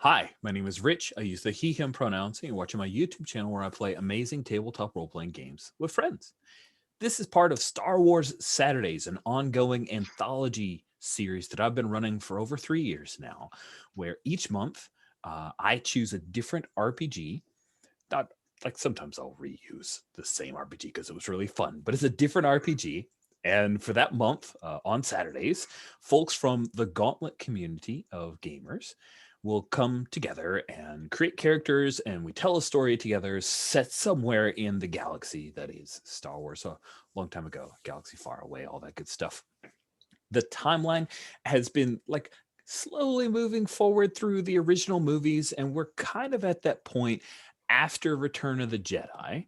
Hi, my name is Rich. I use the he, him pronouns, and you're watching my YouTube channel where I play amazing tabletop role playing games with friends. This is part of Star Wars Saturdays, an ongoing anthology series that I've been running for over 3 years now, where each month I choose a different RPG. Not like sometimes I'll reuse the same RPG because it was really fun, but it's a different RPG. And for that month on Saturdays, folks from the Gauntlet community of gamers will come together and create characters, and we tell a story together set somewhere in the galaxy that is Star Wars a long time ago, galaxy far away, all that good stuff. The timeline has been like slowly moving forward through the original movies, and we're kind of at that point after Return of the Jedi,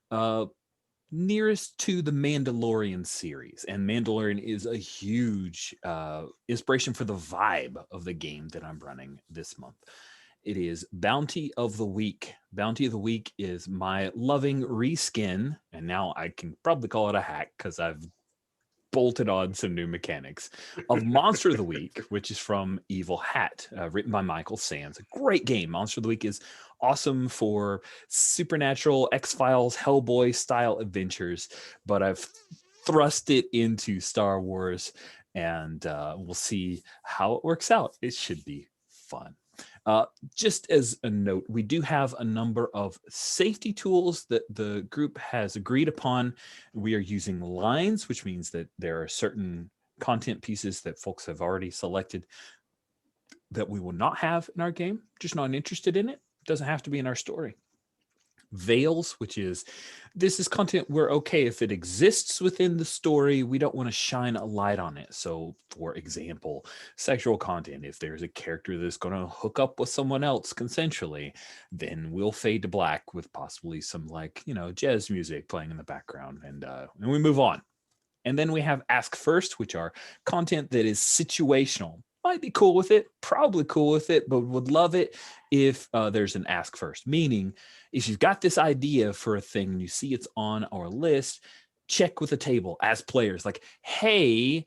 uh, nearest to the Mandalorian series. And Mandalorian is a huge inspiration for the vibe of the game that I'm running this month. It is Bounty of the Week. Bounty of the Week is my loving reskin, and now I can probably call it a hack because I've bolted on some new mechanics of Monster of the Week, which is from Evil Hat, written by Michael Sands. A great game. Monster of the Week is awesome for supernatural X-Files, Hellboy style adventures, but I've thrust it into Star Wars, and we'll see how it works out. It should be fun. Just as a note, we do have a number of safety tools that the group has agreed upon. We are using lines, which means that there are certain content pieces that folks have already selected that we will not have in our game, just not interested in it. It doesn't have to be in our story. Veils, which is this is content we're okay if it exists within the story. We don't want to shine a light on it. So, for example, sexual content, if there's a character that's going to hook up with someone else consensually, then we'll fade to black with possibly some jazz music playing in the background, and we move on. And then we have Ask First, which are content that is situational. Might be cool with it, probably cool with it, but would love it if there's an Ask First. Meaning, if you've got this idea for a thing and you see it's on our list, check with the table as players. Like, hey,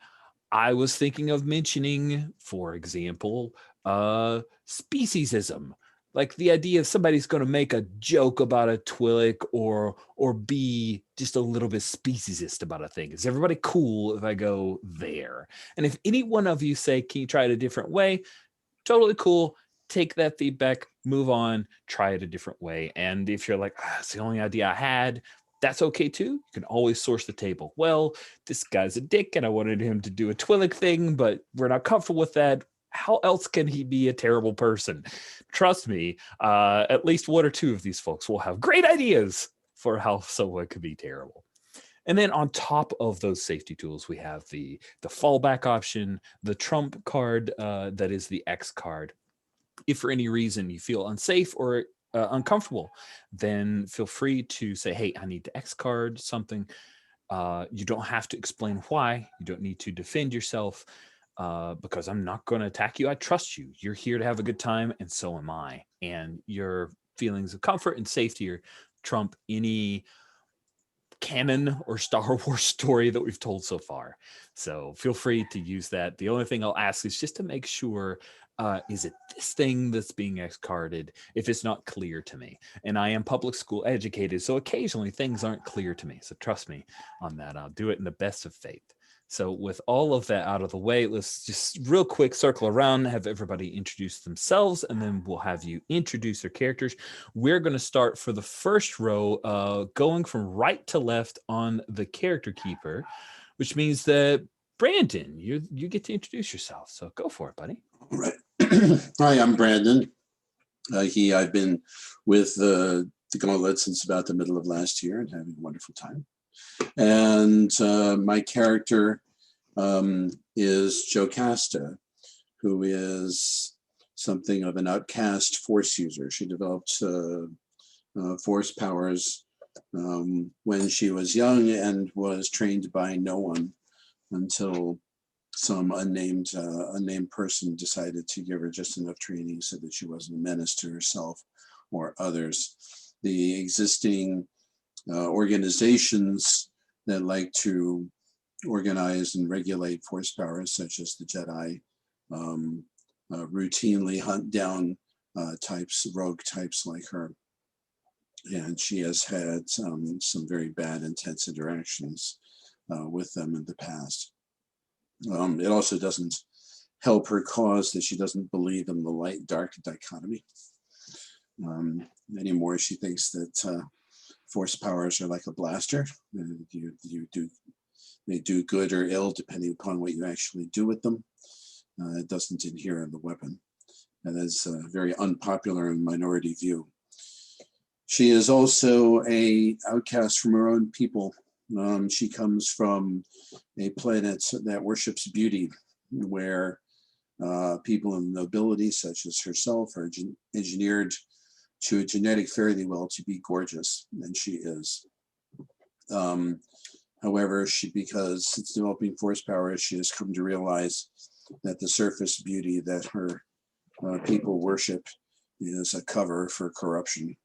I was thinking of mentioning, for example, speciesism. Like the idea of somebody's going to make a joke about a Twi'lek or be just a little bit speciesist about a thing. Is everybody cool if I go there? And if any one of you say, can you try it a different way? Totally cool. Take that feedback, move on, try it a different way. And if you're like, it's the only idea I had, that's okay too. You can always source the table. Well, this guy's a dick and I wanted him to do a Twi'lek thing, but we're not comfortable with that. How else can he be a terrible person? Trust me, at least one or two of these folks will have great ideas for how someone could be terrible. And then on top of those safety tools, we have the fallback option, the trump card that is the X card. If for any reason you feel unsafe or uncomfortable, then feel free to say, hey, I need to X card something. You don't have to explain why. You don't need to defend yourself because I'm not going to attack you. I trust you. You're here to have a good time, and so am I. And your feelings of comfort and safety are trump any canon or Star Wars story that we've told so far. So feel free to use that. The only thing I'll ask is just to make sure, is it this thing that's being X-carded if it's not clear to me? And I am public school educated, so occasionally things aren't clear to me. So trust me on that. I'll do it in the best of faith. So with all of that out of the way, let's just real quick circle around, have everybody introduce themselves, and then we'll have you introduce their characters. We're going to start for the first row, going from right to left on the character keeper, which means that Brandon, you get to introduce yourself. So go for it, buddy. All right. Hi, I'm Brandon. I've been with the Gauntlet since about the middle of last year and having a wonderful time. And my character is Jocasta, who is something of an outcast force user. She developed force powers when she was young and was trained by no one until some unnamed person decided to give her just enough training so that she wasn't a menace to herself or others. The existing organizations that like to organize and regulate force powers, such as the Jedi, routinely hunt down types, rogue types like her. And she has had some very bad, intense interactions with them in the past. It also doesn't help her cause that she doesn't believe in the light-dark dichotomy anymore. She thinks that force powers are like a blaster. They do good or ill depending upon what you actually do with them. It doesn't adhere in the weapon. And that's a very unpopular and minority view. She is also a outcast from her own people. She comes from a planet that worships beauty, where people in nobility, such as herself, are engineered to a genetic fare thee well to be gorgeous, and she is. However, because it's developing force power, she has come to realize that the surface beauty that her people worship is a cover for corruption.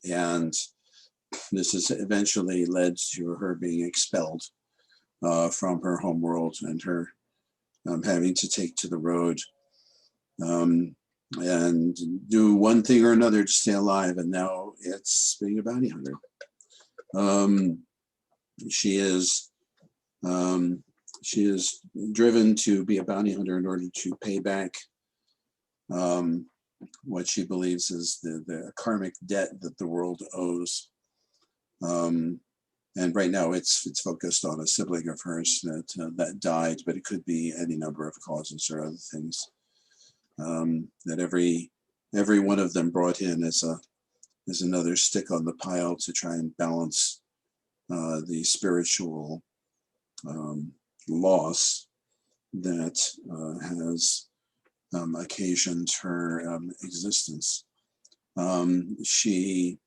And this has eventually led to her being expelled from her homeworld and her having to take to the road and do one thing or another to stay alive. And now it's being a bounty hunter. She is driven to be a bounty hunter in order to pay back what she believes is the karmic debt that the world owes. And right now it's focused on a sibling of hers that died, but it could be any number of causes or other things. That every one of them brought in as another stick on the pile to try and balance the spiritual loss that has occasioned her existence. She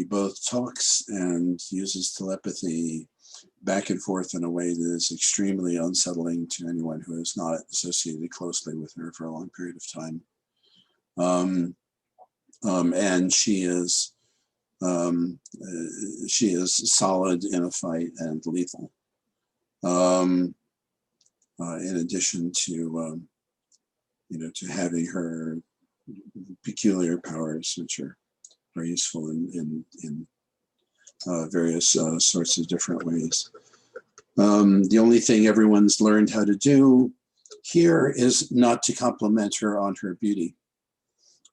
both talks and uses telepathy back and forth in a way that is extremely unsettling to anyone who is not associated closely with her for a long period of time. And she is solid in a fight and lethal. In addition to to having her peculiar powers, which are useful in various sorts of different ways. The only thing everyone's learned how to do here is not to compliment her on her beauty.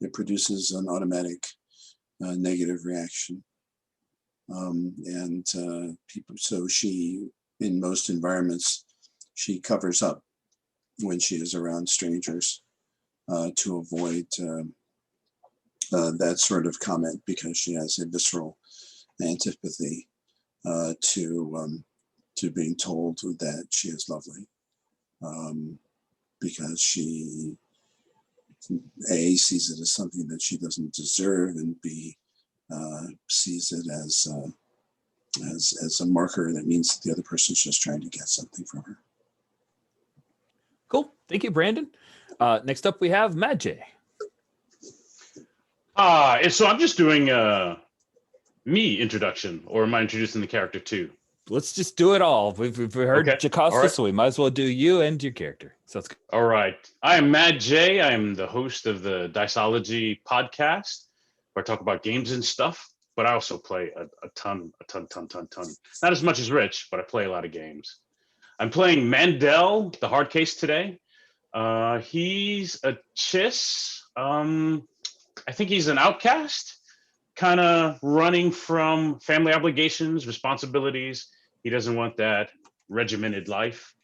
It produces an automatic negative reaction. People, so she, in most environments, she covers up when she is around strangers to avoid that sort of comment, because she has a visceral antipathy to being told that she is lovely, because she A, sees it as something that she doesn't deserve, and B, sees it as a marker that means that the other person's just trying to get something from her. Cool. Thank you, Brandon. Next up, we have Mad J. So I'm just doing me introduction, or am I introducing the character too? Let's just do it all. We've heard Okay. Jocasta, Right. so we might as well do you and your character. So let's go. All right. I am Mad J. I am the host of the Disology podcast, where I talk about games and stuff, but I also play a ton. Not as much as Rich, but I play a lot of games. I'm playing Mandel, the hard case today. He's a Chiss. I think he's an outcast, kind of running from family obligations, responsibilities. He doesn't want that regimented life.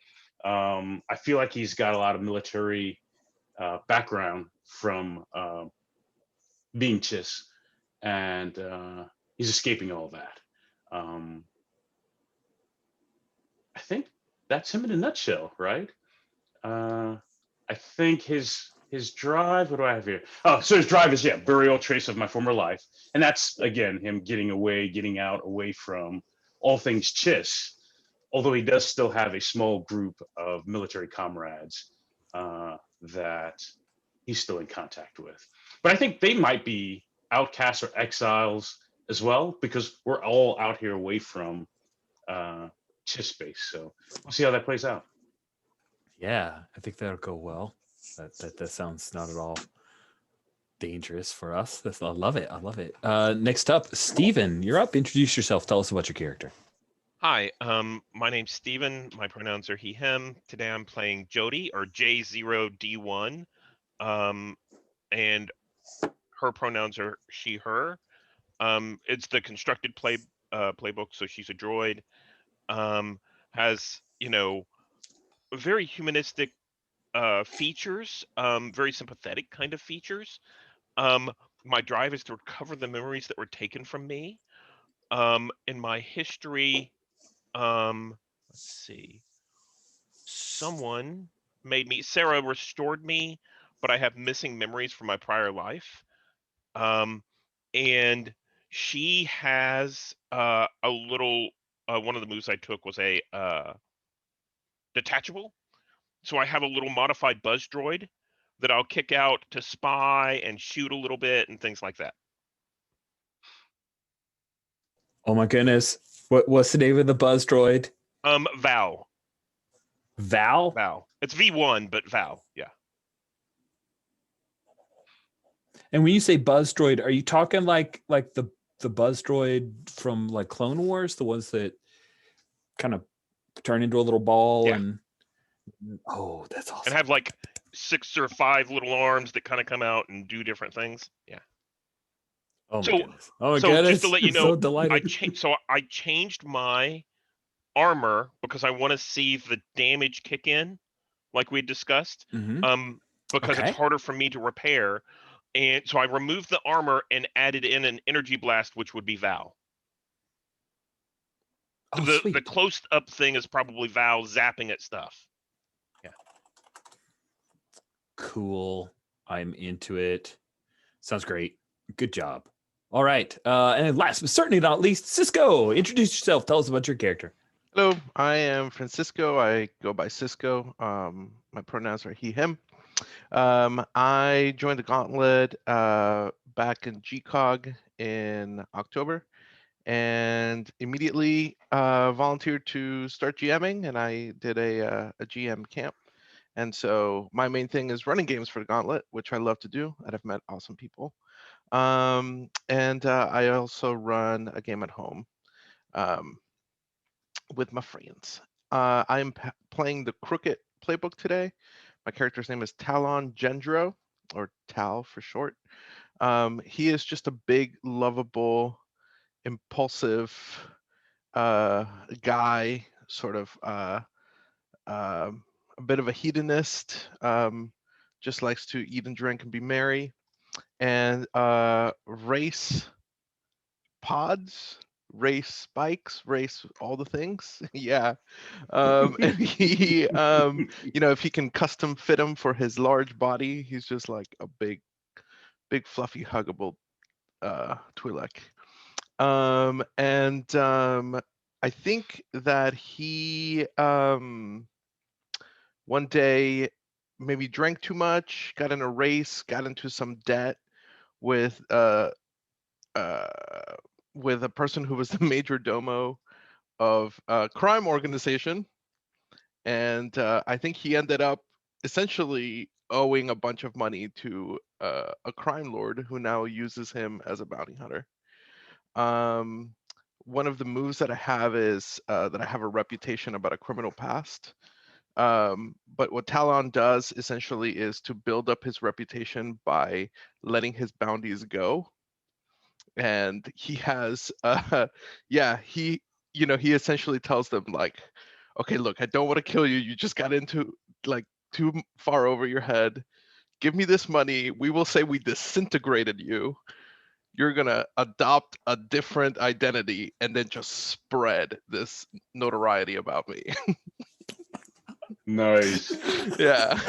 I feel like he's got a lot of military background from being Chiss, and he's escaping all that. I think that's him in a nutshell, right? I think his drive, what do I have here? Oh, so his drive is, burial trace of my former life. And that's, again, him getting out away from all things Chiss, although he does still have a small group of military comrades that he's still in contact with. But I think they might be outcasts or exiles as well, because we're all out here away from Chiss space. So we'll see how that plays out. Yeah, I think that'll go well. That sounds not at all dangerous for us. I love it. I love it. Next up, Steven, you're up. Introduce yourself. Tell us about your character. Hi, my name's Steven. My pronouns are he, him. Today I'm playing Jody, or J0D1, and her pronouns are she, her. It's the constructed playbook, so she's a droid. Has, very humanistic features, very sympathetic kind of features. My drive is to recover the memories that were taken from me. In my history, let's see. Someone Sarah restored me, but I have missing memories from my prior life. And she has a little, one of the moves I took was a detachable. So I have a little modified buzz droid that I'll kick out to spy and shoot a little bit and things like that. Oh my goodness. What's the name of the buzz droid? Val. Val? It's V1, but Val, yeah. And when you say buzz droid, are you talking like the buzz droid from like Clone Wars, the ones that kind of turn into a little ball? Yeah. And oh, that's awesome. And have like 6 or 5 little arms that kind of come out and do different things. Yeah. Oh my So- goodness. Oh my so goodness. just to let you I'm know, so delighted. I changed my armor because I want to see the damage kick in, like we discussed. Mhm. Because Okay. it's harder for me to repair. And so I removed the armor and added in an energy blast, which would be Val. Oh, the sweet. close up thing is probably Val zapping at stuff. Yeah. Cool. I'm into it. Sounds great. Good job. All right. And last but certainly not least, Cisco. Introduce yourself. Tell us about your character. Hello, I am Francisco. I go by Cisco. My pronouns are he, him. I joined the Gauntlet back in GCOG in October and immediately volunteered to start GMing, and I did a GM camp. And so my main thing is running games for the Gauntlet, which I love to do, and I've met awesome people. And I also run a game at home with my friends. I'm playing the Crooked playbook today. My character's name is Talon Gendro, or Tal for short. He is just a big, lovable, impulsive guy, sort of a bit of a hedonist, just likes to eat and drink and be merry, and race pods, race bikes, race all the things. Yeah. And he, if he can custom fit him for his large body, he's just like a big fluffy huggable Twi'lek. And I think that he one day maybe drank too much, got in a race, got into some debt with with a person who was the major domo of a crime organization. And I think he ended up essentially owing a bunch of money to a crime lord who now uses him as a bounty hunter. One of the moves that I have is that I have a reputation about a criminal past. But what Talon does essentially is to build up his reputation by letting his bounties go. And he has, he essentially tells them like, okay, look, I don't want to kill you. You just got into like too far over your head. Give me this money. We will say we disintegrated you. You're going to adopt a different identity and then just spread this notoriety about me. Nice. Yeah.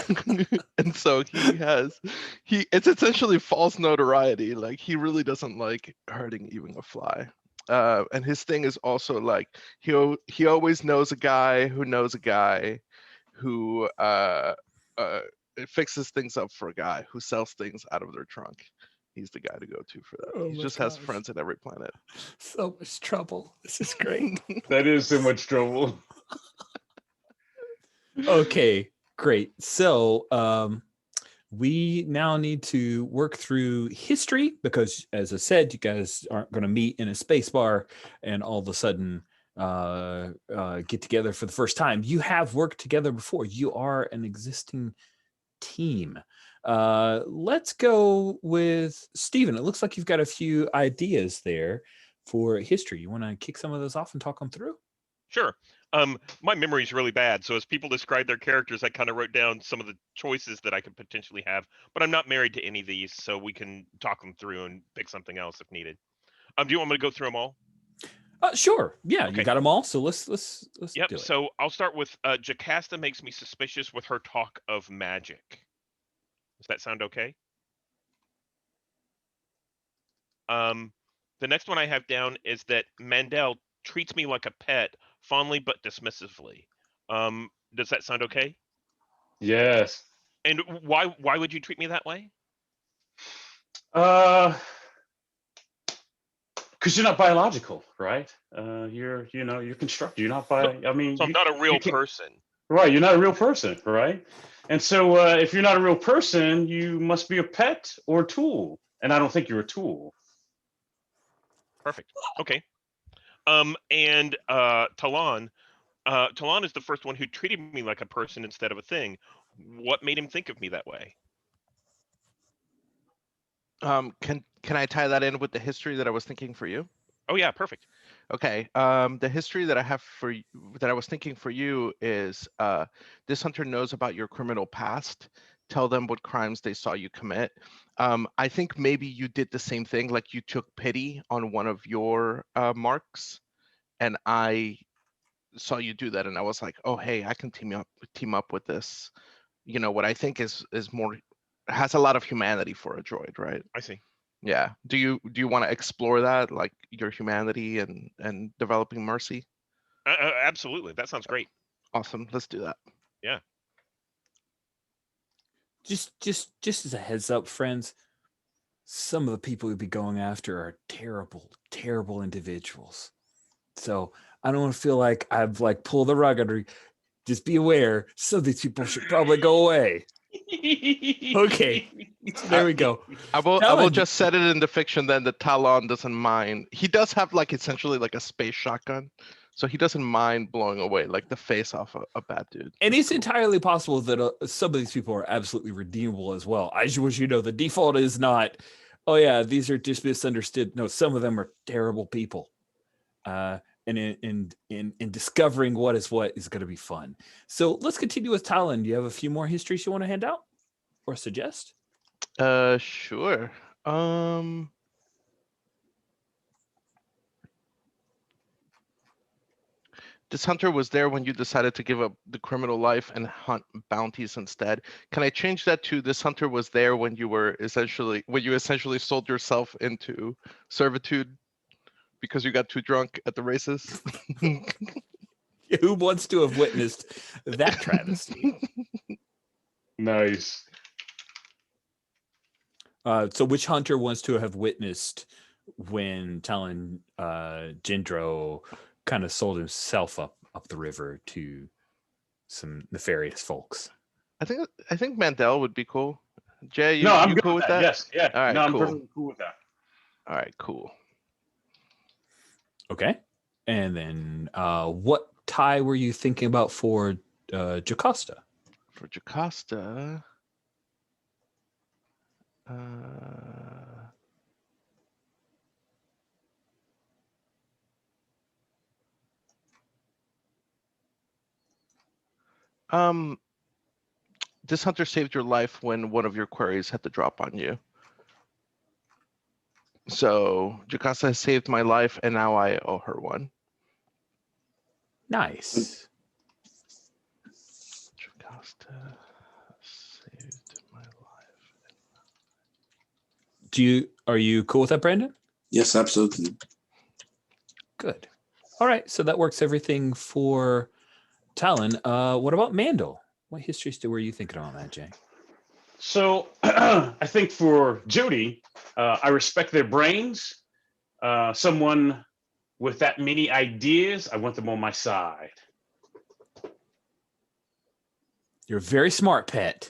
And so it's essentially false notoriety. Like he really doesn't like hurting even a fly. And his thing is also like he always knows a guy who knows a guy who fixes things up for a guy who sells things out of their trunk. He's the guy to go to for that. Oh He my just has gosh. friends at every planet. So much trouble. This is great. That is so much trouble. Okay, great. So we now need to work through history because, as I said, you guys aren't going to meet in a space bar and all of a sudden get together for the first time. You have worked together before. You are an existing team. Let's go with Steven. It looks like you've got a few ideas there for history. You want to kick some of those off and talk them through? Sure. My memory is really bad, so as people describe their characters, I kind of wrote down some of the choices that I could potentially have. But I'm not married to any of these, so we can talk them through and pick something else if needed. Do you want me to go through them all? Sure. Yeah, Okay. you got them all. So let's Yep. do it. So I'll start with Jocasta makes me suspicious with her talk of magic. Does that sound okay? The next one I have down is that Mandel treats me like a pet, fondly but dismissively. Does that sound okay? Yes. And why would you treat me that way? Because you're not biological, right? You're constructed. You're not So I'm not a real person. Right. You're not a real person, right? And so if you're not a real person, you must be a pet or a tool. And I don't think you're a tool. Perfect. Okay. And Talon. Talon is the first one who treated me like a person instead of a thing. What made him think of me that way? Can I tie that in with the history that I was thinking for you? Oh yeah, perfect. Okay. The history that I have that I was thinking for you is this hunter knows about your criminal past. Tell them what crimes they saw you commit. I think maybe you did the same thing, like you took pity on one of your marks, and I saw you do that, and I was like, oh hey, I can team up with this. You know, what I think is more, has a lot of humanity for a droid, right? I see. Yeah. Do you want to explore that, like your humanity and developing mercy? Absolutely. That sounds great. Awesome. Let's do that. Yeah. Just as a heads up, friends, some of the people we'd be going after are terrible individuals. So I don't want to feel like I've like pulled the rug under. Just be aware, some of these people should probably go away. Okay, so there we go. I will just set it in the fiction then that Talon doesn't mind. He does have like essentially like a space shotgun, so he doesn't mind blowing away like the face off a bad dude. And it's entirely possible that some of these people are absolutely redeemable as well. As you know, the default is not, oh yeah, these are just misunderstood. No, some of them are terrible people. And in discovering what is going to be fun. So let's continue with Talon. Do you have a few more histories you want to hand out or suggest? Sure. This hunter was there when you decided to give up the criminal life and hunt bounties instead. Can I change that to this hunter was there when you essentially sold yourself into servitude because you got too drunk at the races? Who wants to have witnessed that travesty? Nice. So which hunter wants to have witnessed when Talon Jindro kind of sold himself up the river to some nefarious folks? I think Mandel would be cool. Jay, I'm you good cool with that? Yes, yeah. All right, no, I'm cool. perfectly cool with that. All right, cool. Okay. And then what tie were you thinking about for Jocasta? For Jocasta, this hunter saved your life when one of your queries had to drop on you. So Jocasta has saved my life, and now I owe her one. Nice. Jocasta saved my life. Are you cool with that, Brandon? Yes, absolutely. Good. All right. So that works everything for Talon. What about Mandel? What histories were you thinking on that, Jay? So I think for Jody, I respect their brains. Someone with that many ideas, I want them on my side. You're a very smart pet.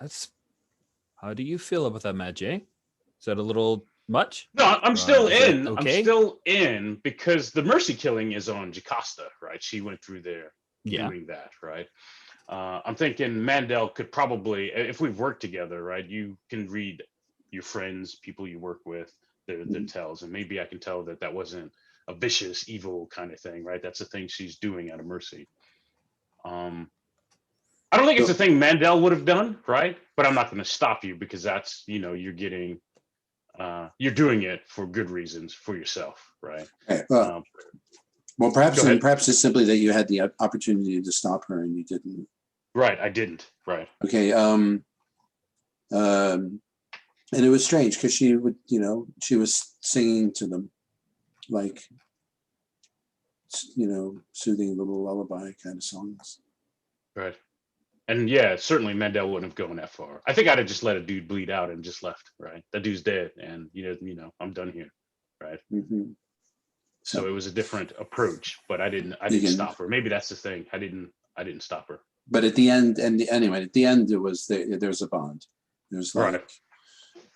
That's. How do you feel about that, Matt J? Is that a little much? No, I'm still Is that in. I'm okay? still in because the mercy killing is on Jocasta, right? She went through there Yeah. doing that, right? I'm thinking Mandel could probably, if we've worked together, right? You can read your friends, people you work with, their tells, and maybe I can tell that that wasn't a vicious, evil kind of thing, right? That's the thing she's doing out of mercy. I don't think it's a thing Mandel would have done, right? But I'm not going to stop you because that's, you're getting, you're doing it for good reasons for yourself, right? Okay, Go perhaps ahead. perhaps it's simply that you had the opportunity to stop her and you didn't. Right, I didn't. Right. Okay. And it was strange because she would, she was singing to them, like, soothing little lullaby kind of songs. Right. And yeah, certainly Mandel wouldn't have gone that far. I think I'd have just let a dude bleed out and just left. Right. That dude's dead, and I'm done here. Right. Mm-hmm. So it was a different approach, but I didn't stop her. Maybe that's the thing. I didn't stop her. But at the end, anyway, at the end, it was there's a bond. There's like, Right.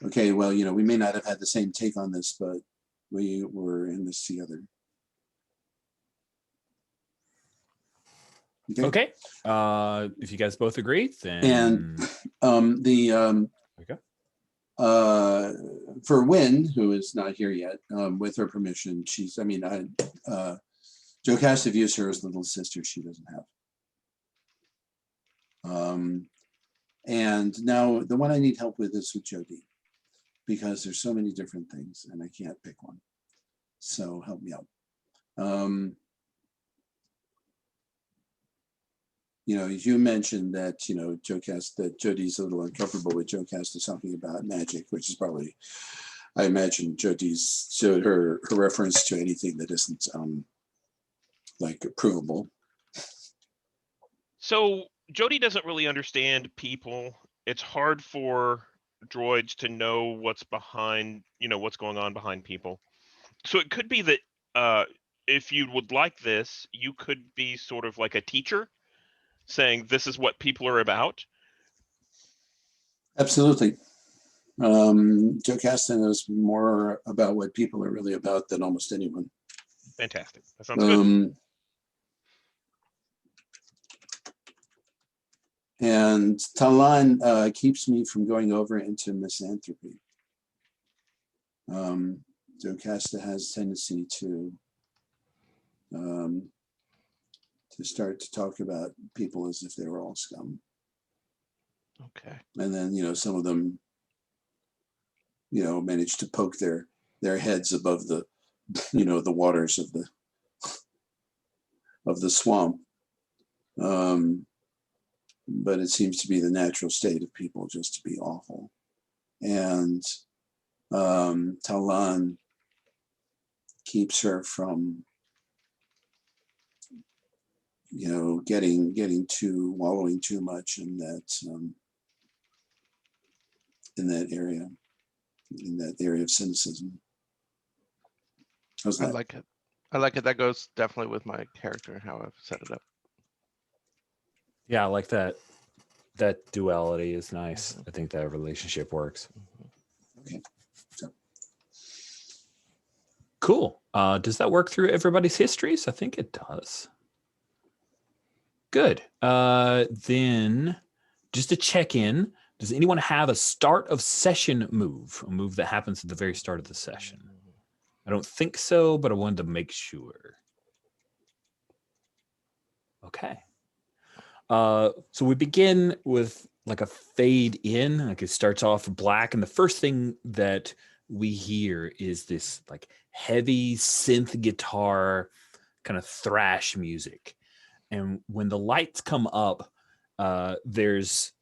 Okay, well, we may not have had the same take on this, but we were in this together. Okay. If you guys both agree, then and okay. For Wynn, who is not here yet, with her permission, Jocasta views her as little sister she doesn't have. And now the one I need help with is with Jody, because there's so many different things and I can't pick one. So help me out. You mentioned that, that Jody's a little uncomfortable with Jocasta talking about magic, which is probably, I imagine Jody's her reference to anything that isn't like provable. So Jody doesn't really understand people. It's hard for droids to know what's behind, what's going on behind people. So it could be that if you would like this, you could be sort of like a teacher saying this is what people are about. Absolutely. Jocasta knows more about what people are really about than almost anyone. Fantastic. That sounds good. And Talon keeps me from going over into misanthropy. Jocasta has a tendency to start to talk about people as if they were all scum. Okay. And then, some of them, manage to poke their heads above the, the waters of the swamp. But it seems to be the natural state of people just to be awful. And Talon keeps her from, wallowing too much in that area of cynicism. How's that? I like it. That goes definitely with my character and how I've set it up. Yeah, I like that. That duality is nice. I think that relationship works. Okay. So. Cool. Does that work through everybody's histories? I think it does. Good. Then just to check in, does anyone have a start of session move? A move that happens at the very start of the session? I don't think so, but I wanted to make sure. Okay. So we begin with like a fade in, like it starts off black. And the first thing that we hear is this like heavy synth guitar kind of thrash music. And when the lights come up, it's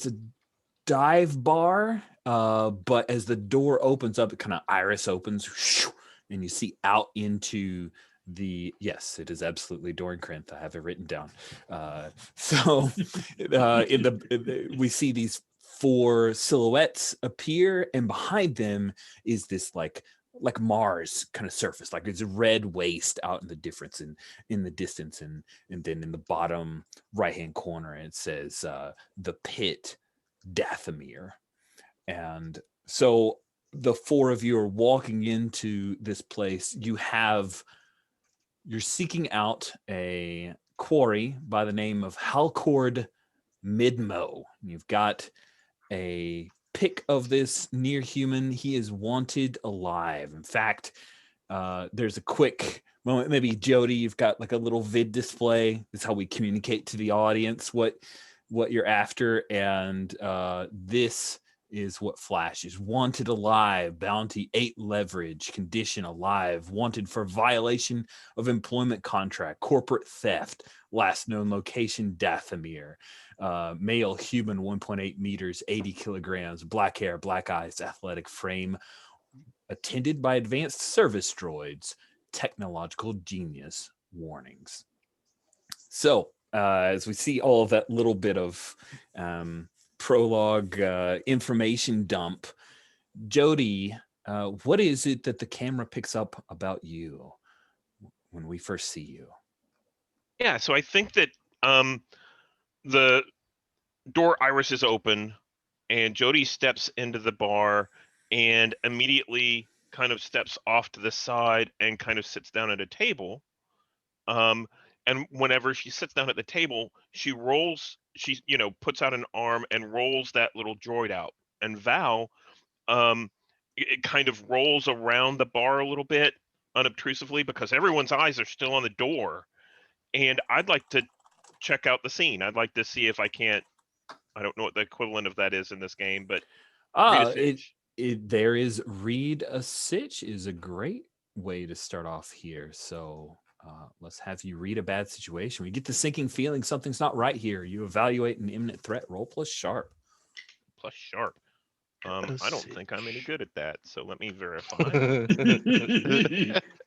a dive bar, but as the door opens up, it kind of iris opens and you see out into yes, it is absolutely Doran Krenth. I have it written down. We see these 4 silhouettes appear, and behind them is this like like Mars kind of surface, like it's a red waste out in the difference in the distance, and then in the bottom right hand corner it says the pit Dathomir. And so the four of you are walking into this place. You're seeking out a quarry by the name of Halcord Midmo. You've got a pic of this near human. He is wanted alive. In fact, there's a quick moment. Maybe Jody, you've got like a little vid display. This is how we communicate to the audience what you're after. And this is what flashes. Wanted alive, bounty 8 leverage, condition alive, wanted for violation of employment contract, corporate theft, last known location Dathomir, male, human, 1.8 meters, 80 kilograms, black hair, black eyes, athletic frame, attended by advanced service droids, technological genius, warnings. So as we see all of that little bit of prologue information dump, Jody, what is it that the camera picks up about you when we first see you? Yeah, so I think that the door iris is open and Jody steps into the bar and immediately kind of steps off to the side and kind of sits down at a table. And whenever she sits down at the table, she puts out an arm and rolls that little droid out. And Val, it kind of rolls around the bar a little bit unobtrusively because everyone's eyes are still on the door. And I'd like to check out the scene. I'd like to see if I can't. I don't know what the equivalent of that is in this game, but read a sitch. There is read a sitch is a great way to start off here. So let's have you read a bad situation. We get the sinking feeling something's not right here. You evaluate an imminent threat. Roll plus sharp. Plus sharp. I don't think I'm any good at that, so let me verify.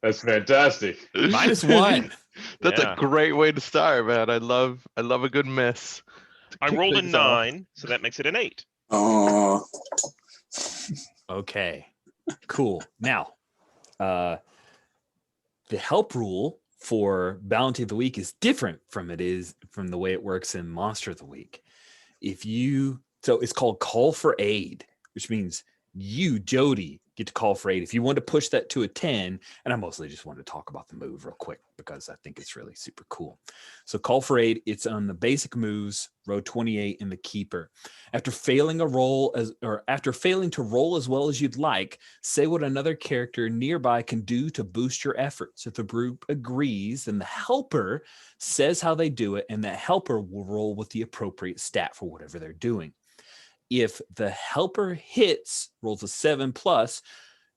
That's fantastic. -1. That's a great way to start, man. I love a good miss. I rolled a 9, so that makes it an 8. Oh, Okay, cool. Now, the help rule for Bounty of the Week is different from the way it works in Monster of the Week. So it's called Call for Aid, which means you, Jody, get to call for aid. If you want to push that to a 10, and I mostly just want to talk about the move real quick because I think it's really super cool. So call for aid, it's on the basic moves, row 28 in the keeper. After failing to roll as well as you'd like, say what another character nearby can do to boost your efforts. If the group agrees, then the helper says how they do it, and that helper will roll with the appropriate stat for whatever they're doing. If the helper rolls a 7+,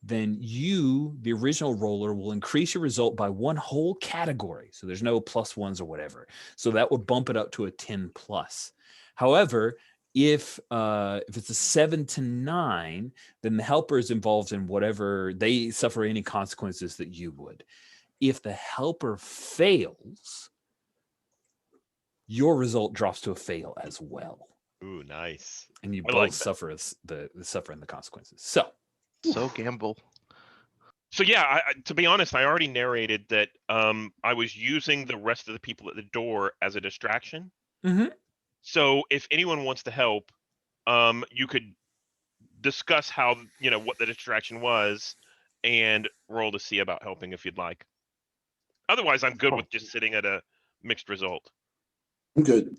then you, the original roller, will increase your result by 1 whole category. So there's no +1s or whatever. So that would bump it up to a 10+. However, if it's a 7 to 9, then the helper is involved in whatever, they suffer any consequences that you would. If the helper fails, your result drops to a fail as well. Ooh, nice. And you both suffer the suffering the consequences. So gamble. So yeah, to be honest, I already narrated that I was using the rest of the people at the door as a distraction. Mm-hmm. So if anyone wants to help, you could discuss how what the distraction was, and roll to see about helping if you'd like. Otherwise, I'm good with just sitting at a mixed result. I'm good.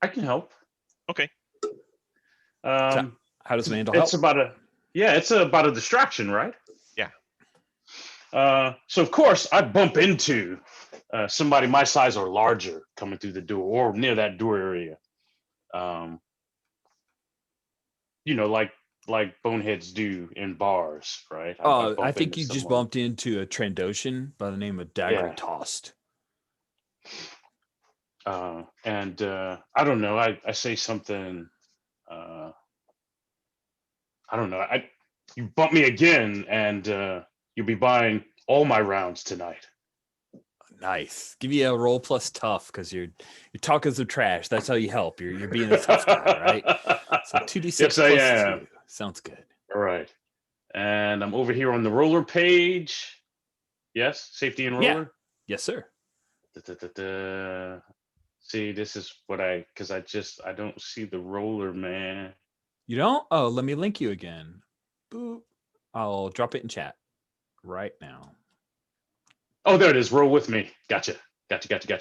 I can help. Okay. How does Mandel help? It's about a distraction, right? Yeah. So of course I bump into somebody my size or larger coming through the door or near that door area. Like boneheads do in bars, right? I think you just bumped into a Trandoshan by the name of Dagger Tossed. And I don't know. I say something. I don't know. You bump me again, and you'll be buying all my rounds tonight. Nice. Give you a roll plus tough because you're talking some trash. That's how you help. You're being a tough guy, right? So 2d6 yes, plus I am. 2. Sounds good. All right. And I'm over here on the roller page. Yes, safety and Yeah. roller. Yes, sir. See, this is what because I don't see the roller, man. You don't? Oh, let me link you again. Boop. I'll drop it in chat right now. Oh, there it is. Roll with me. Gotcha. Gotcha. Gotcha.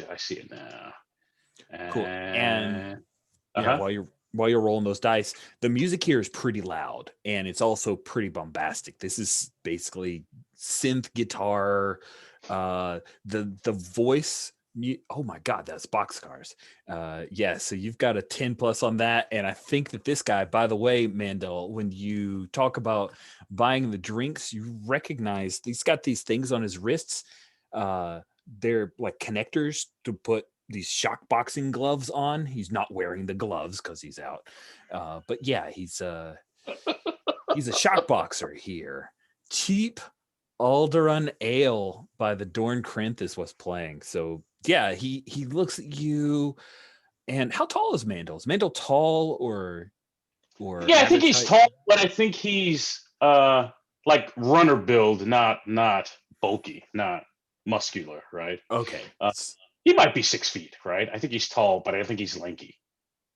I see it now. Cool. And yeah, uh-huh. while you're rolling those dice, the music here is pretty loud and it's also pretty bombastic. This is basically synth guitar. The voice. Oh my God, that's boxcars. Yeah, so you've got a 10 plus on that. And I think that this guy, by the way, Mandel, when you talk about buying the drinks, you recognize he's got these things on his wrists. They're like connectors to put these shock boxing gloves on. He's not wearing the gloves because he's out. But yeah, he's a shock boxer here. Cheap Alderaan Ale by the Dorn Crinthis was playing. So yeah, he looks at you. And how tall is Mandel? Is Mandel tall or Yeah, I think he's height? tall, but I think he's like runner build, not bulky, not muscular, right? Okay. He might be 6 feet, right? I think he's tall, but I think he's lanky.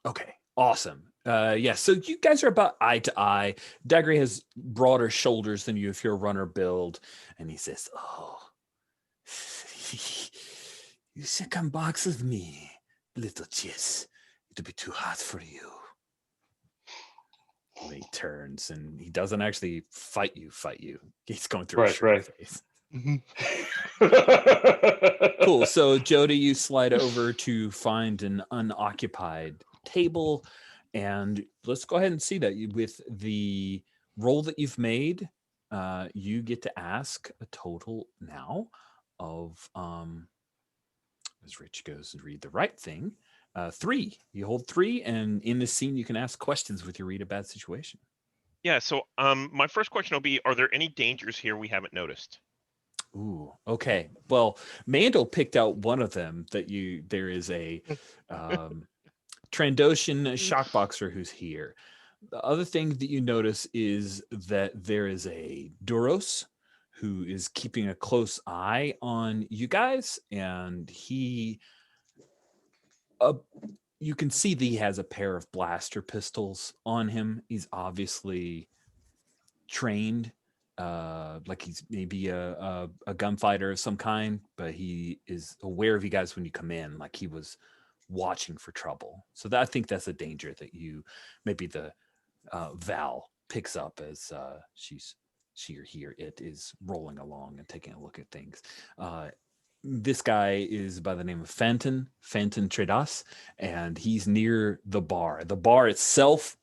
Okay, awesome. Yeah, so you guys are about eye to eye. Dagray has broader shoulders than you if you're a runner build. And he says, "Oh, you should come box with me, little chiss. It'll be too hot for you." And he turns and he doesn't actually fight you. He's going through a shirt face. Cool. So Jody, you slide over to find an unoccupied table, and let's go ahead and see that with the roll that you've made, you get to ask a total now of as Rich goes and read the right thing, 3. You hold 3, and in this scene you can ask questions with your read a bad situation. Yeah, so my first question will be, are there any dangers here we haven't noticed? Ooh, okay. Well, Mandel picked out one of them that there is a Trandoshan shockboxer who's here. The other thing that you notice is that there is a Duros who is keeping a close eye on you guys, and he you can see that he has a pair of blaster pistols on him. He's obviously trained, like he's maybe a gunfighter of some kind, but he is aware of you guys when you come in, like he was watching for trouble. So I think that's a danger that maybe the Val picks up as it is rolling along and taking a look at things. This guy is by the name of Fenton Tredas, and he's near the bar. The bar itself,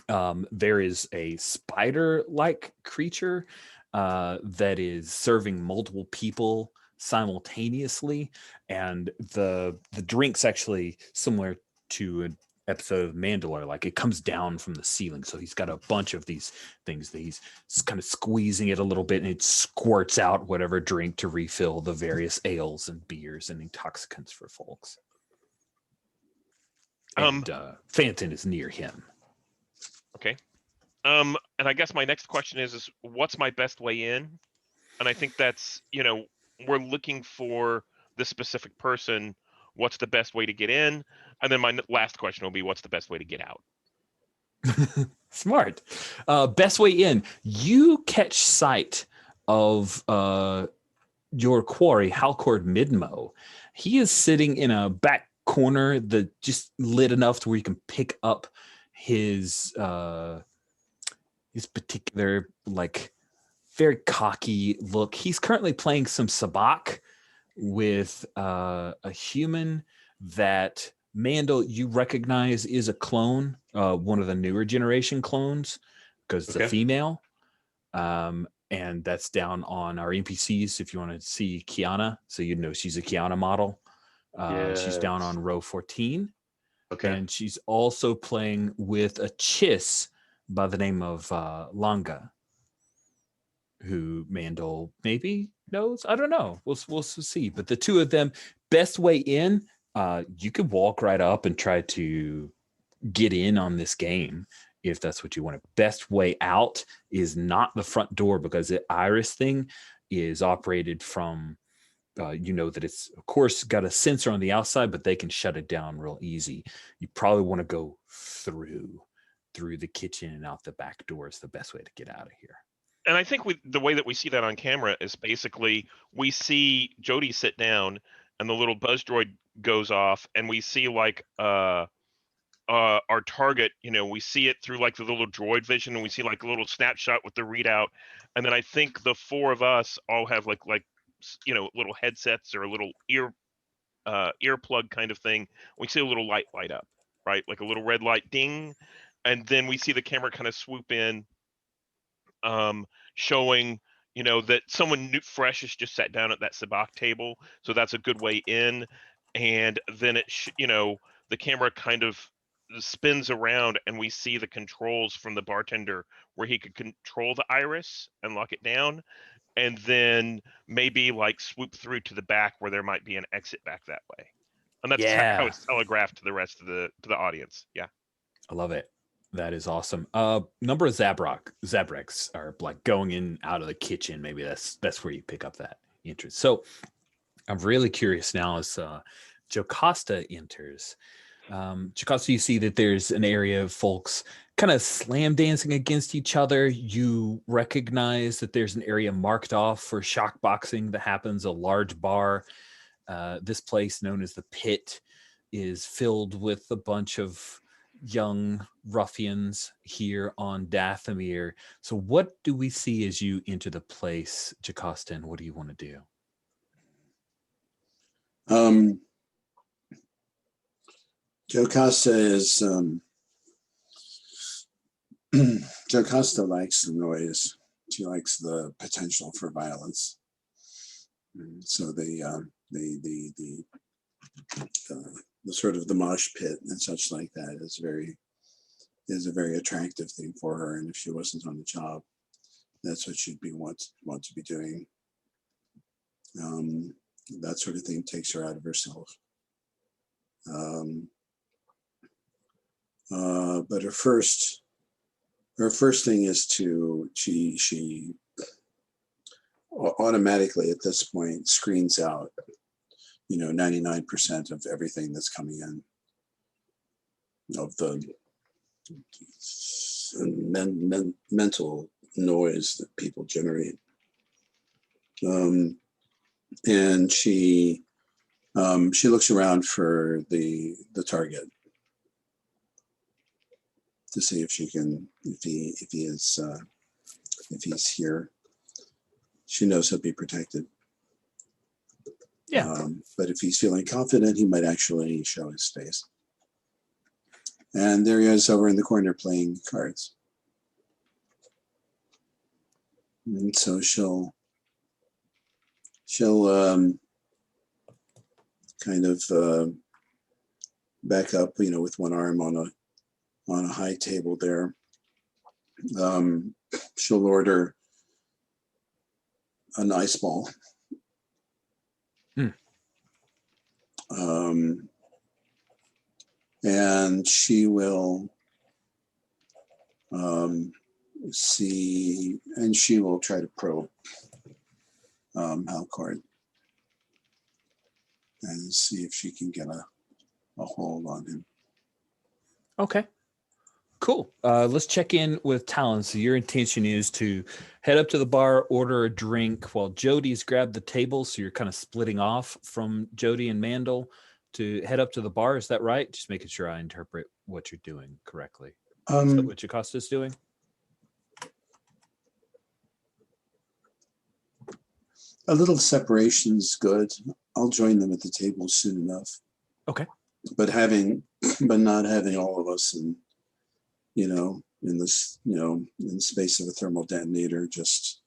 there is a spider-like creature that is serving multiple people simultaneously, and the drink's actually similar to an episode of Mandalore. Like it comes down from the ceiling, so he's got a bunch of these things that he's kind of squeezing it a little bit, and it squirts out whatever drink to refill the various ales and beers and intoxicants for folks. And Phantom is near him. Okay. And I guess my next question is what's my best way in? And I think that's, we're looking for the specific person. What's the best way to get in? And then my last question will be, what's the best way to get out? Smart. Best way in. You catch sight of your quarry, Halcord Midmo. He is sitting in a back corner that just lit enough to where you can pick up his particular, like, very cocky look. He's currently playing some sabacc with a human that Mandel you recognize is a clone, one of the newer generation clones, because it's a female. And that's down on our NPCs if you want to see Kiana. So you know she's a Kiana model. She's down on row 14. Okay. And she's also playing with a Chiss by the name of Langa, who Mandel maybe knows? I don't know. We'll see. But the two of them, best way in, you could walk right up and try to get in on this game if that's what you want. Best way out is not the front door, because the iris thing is operated from you know that it's of course got a sensor on the outside, but they can shut it down real easy. You probably want to go through the kitchen and out the back door is the best way to get out of here. And I think the way that we see that on camera is basically we see Jody sit down and the little buzz droid goes off, and we see like our target, you know, we see it through like the little droid vision, and we see like a little snapshot with the readout. And then I think the four of us all have like you know, little headsets or a little earplug kind of thing. We see a little light up, right? Like a little red light ding. And then we see the camera kind of swoop in, showing, you know, that someone new, fresh has just sat down at that sabacc table. So that's a good way in. And then you know, the camera kind of spins around and we see the controls from the bartender where he could control the iris and lock it down. And then maybe like swoop through to the back where there might be an exit back that way. And that's how it's telegraphed to the rest of the audience. Yeah. I love it. That is awesome. Number of Zabreks are like going in out of the kitchen. Maybe that's where you pick up that interest. So I'm really curious now as Jocasta enters. Jocasta, you see that there's an area of folks kind of slam dancing against each other. You recognize that there's an area marked off for shock boxing that happens, a large bar. This place known as the Pit is filled with a bunch of young ruffians here on Dathomir. So what do we see as you enter the place, Jocasta, and what do you want to do? Jocasta is Jocasta likes the noise. She likes the potential for violence. And so the sort of the mosh pit and such like that is a very attractive thing for her. And if she wasn't on the job, that's what she'd want to be doing. That sort of thing takes her out of herself. But her first thing is she automatically at this point screens out, 99% of everything that's coming in, of the mental noise that people generate. And she looks around for the target to see if she can, if he's here. She knows he'll be protected. Yeah. But if he's feeling confident, he might actually show his face. And there he is over in the corner playing cards. And so she'll kind of back up, with one arm on a high table there. She'll order an ice ball. And she will see, and she will try to probe Halcord and see if she can get a hold on him. Okay. Cool. Let's check in with Talon. So your intention is to head up to the bar, order a drink while Jody's grabbed the table. So you're kind of splitting off from Jody and Mandel to head up to the bar. Is that right? Just making sure I interpret what you're doing correctly. Is that what Jocasta's doing? A little separation's good. I'll join them at the table soon enough. Okay. But not having all of us in this, in the space of a thermal detonator just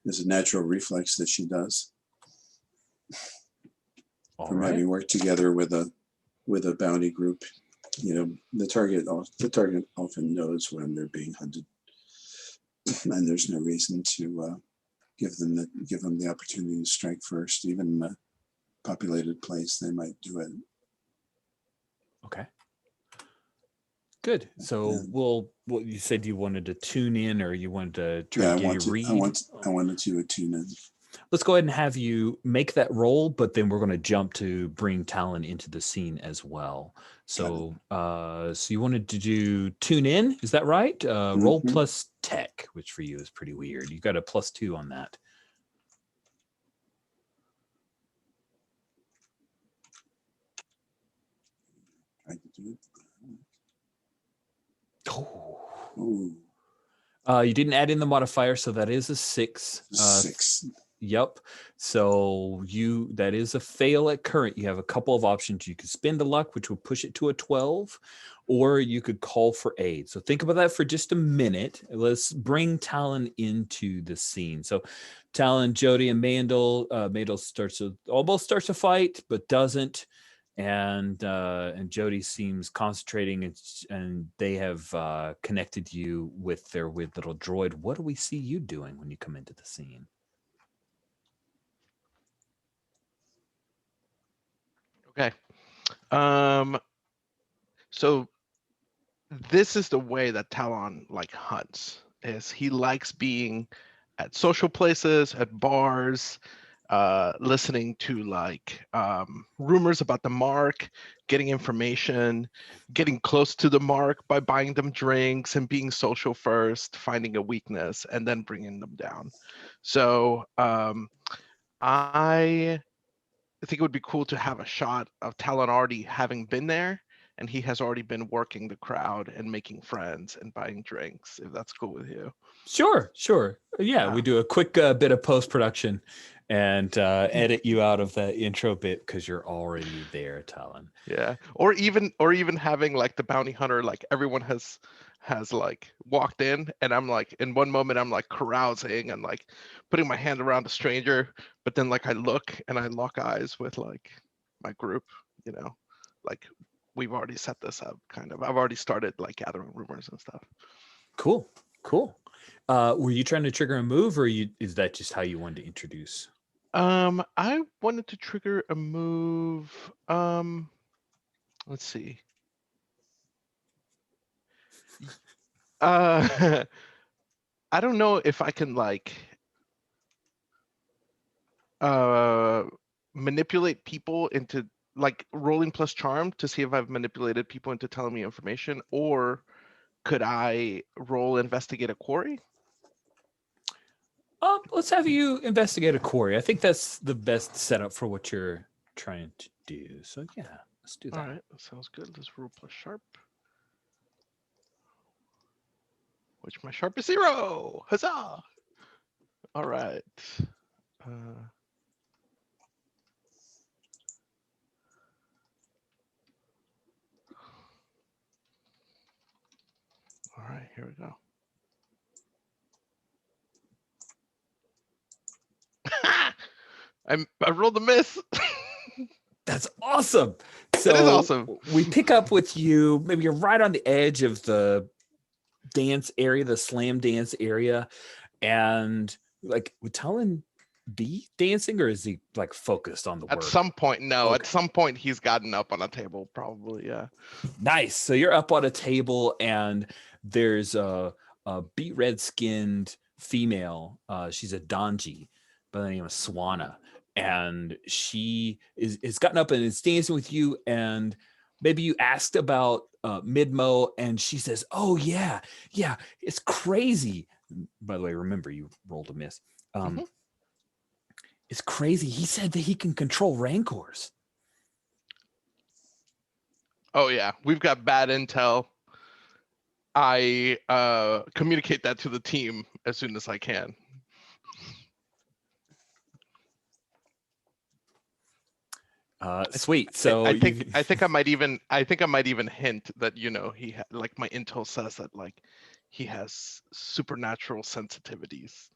is a natural reflex that she does. From having worked together with a bounty group, the target often knows when they're being hunted, and there's no reason to give them the opportunity to strike first. Even in a populated place, they might do it. Okay. Good. So you said you wanted to tune in, or you wanted to try to give you a read? I wanted to tune in. Let's go ahead and have you make that roll, but then we're going to jump to bring Talon into the scene as well. So, so you wanted to do tune in, is that right? Roll plus tech, which for you is pretty weird. You got a +2 on that. I can do it. Oh. You didn't add in the modifier, so that is a 6. 6. Yep. So that is a fail at current. You have a couple of options. You could spend a luck, which would push it to a 12, or you could call for aid. So think about that for just a minute. Let's bring Talon into the scene. So Talon, Jody, and Mandel. Mandel almost starts a fight, but doesn't. And Jody seems concentrating, and they have connected you with their weird little droid. What do we see you doing when you come into the scene? Okay. So this is the way that Talon hunts. Is he likes being at social places, at bars, listening to rumors about the mark, getting information, getting close to the mark by buying them drinks and being social first, finding a weakness, and then bringing them down. So I think it would be cool to have a shot of Talon already having been there, and he has already been working the crowd and making friends and buying drinks, if that's cool with you. Sure. Yeah, we do a quick bit of post-production and edit you out of the intro bit because you're already there, Talon. Yeah, or even having the bounty hunter, everyone has walked in, and I'm in one moment I'm carousing and putting my hand around a stranger, but then I look and I lock eyes with my group, we've already set this up kind of. I've already started gathering rumors and stuff. Cool. Were you trying to trigger a move, or is that just how you wanted to introduce? I wanted to trigger a move. Let's see. I don't know if I can manipulate people into rolling plus charm to see if I've manipulated people into telling me information, or could I roll investigate a quarry? Let's have you investigate a quarry. I think that's the best setup for what you're trying to do. So yeah, let's do that. All right, that sounds good. Let's roll plus sharp, which my sharp is 0. Huzzah! All right. All right, here we go. I rolled a miss. That's awesome. So that is awesome. We pick up with you. Maybe you're right on the edge of the dance area, the slam dance area, and would Talon be dancing, or is he focused on the work? At some point, no. Okay. At some point, he's gotten up on a table, probably. Yeah. Nice. So you're up on a table, and there's a beet red skinned female. She's a Donji by the name of Swana, and she is gotten up and is dancing with you. And maybe you asked about Midmo, and she says, "Oh yeah, it's crazy." By the way, remember you rolled a miss. It's crazy. He said that he can control rancors. Oh yeah, we've got bad intel. I communicate that to the team as soon as I can. Sweet. So I think I might even hint that he my intel says that he has supernatural sensitivities.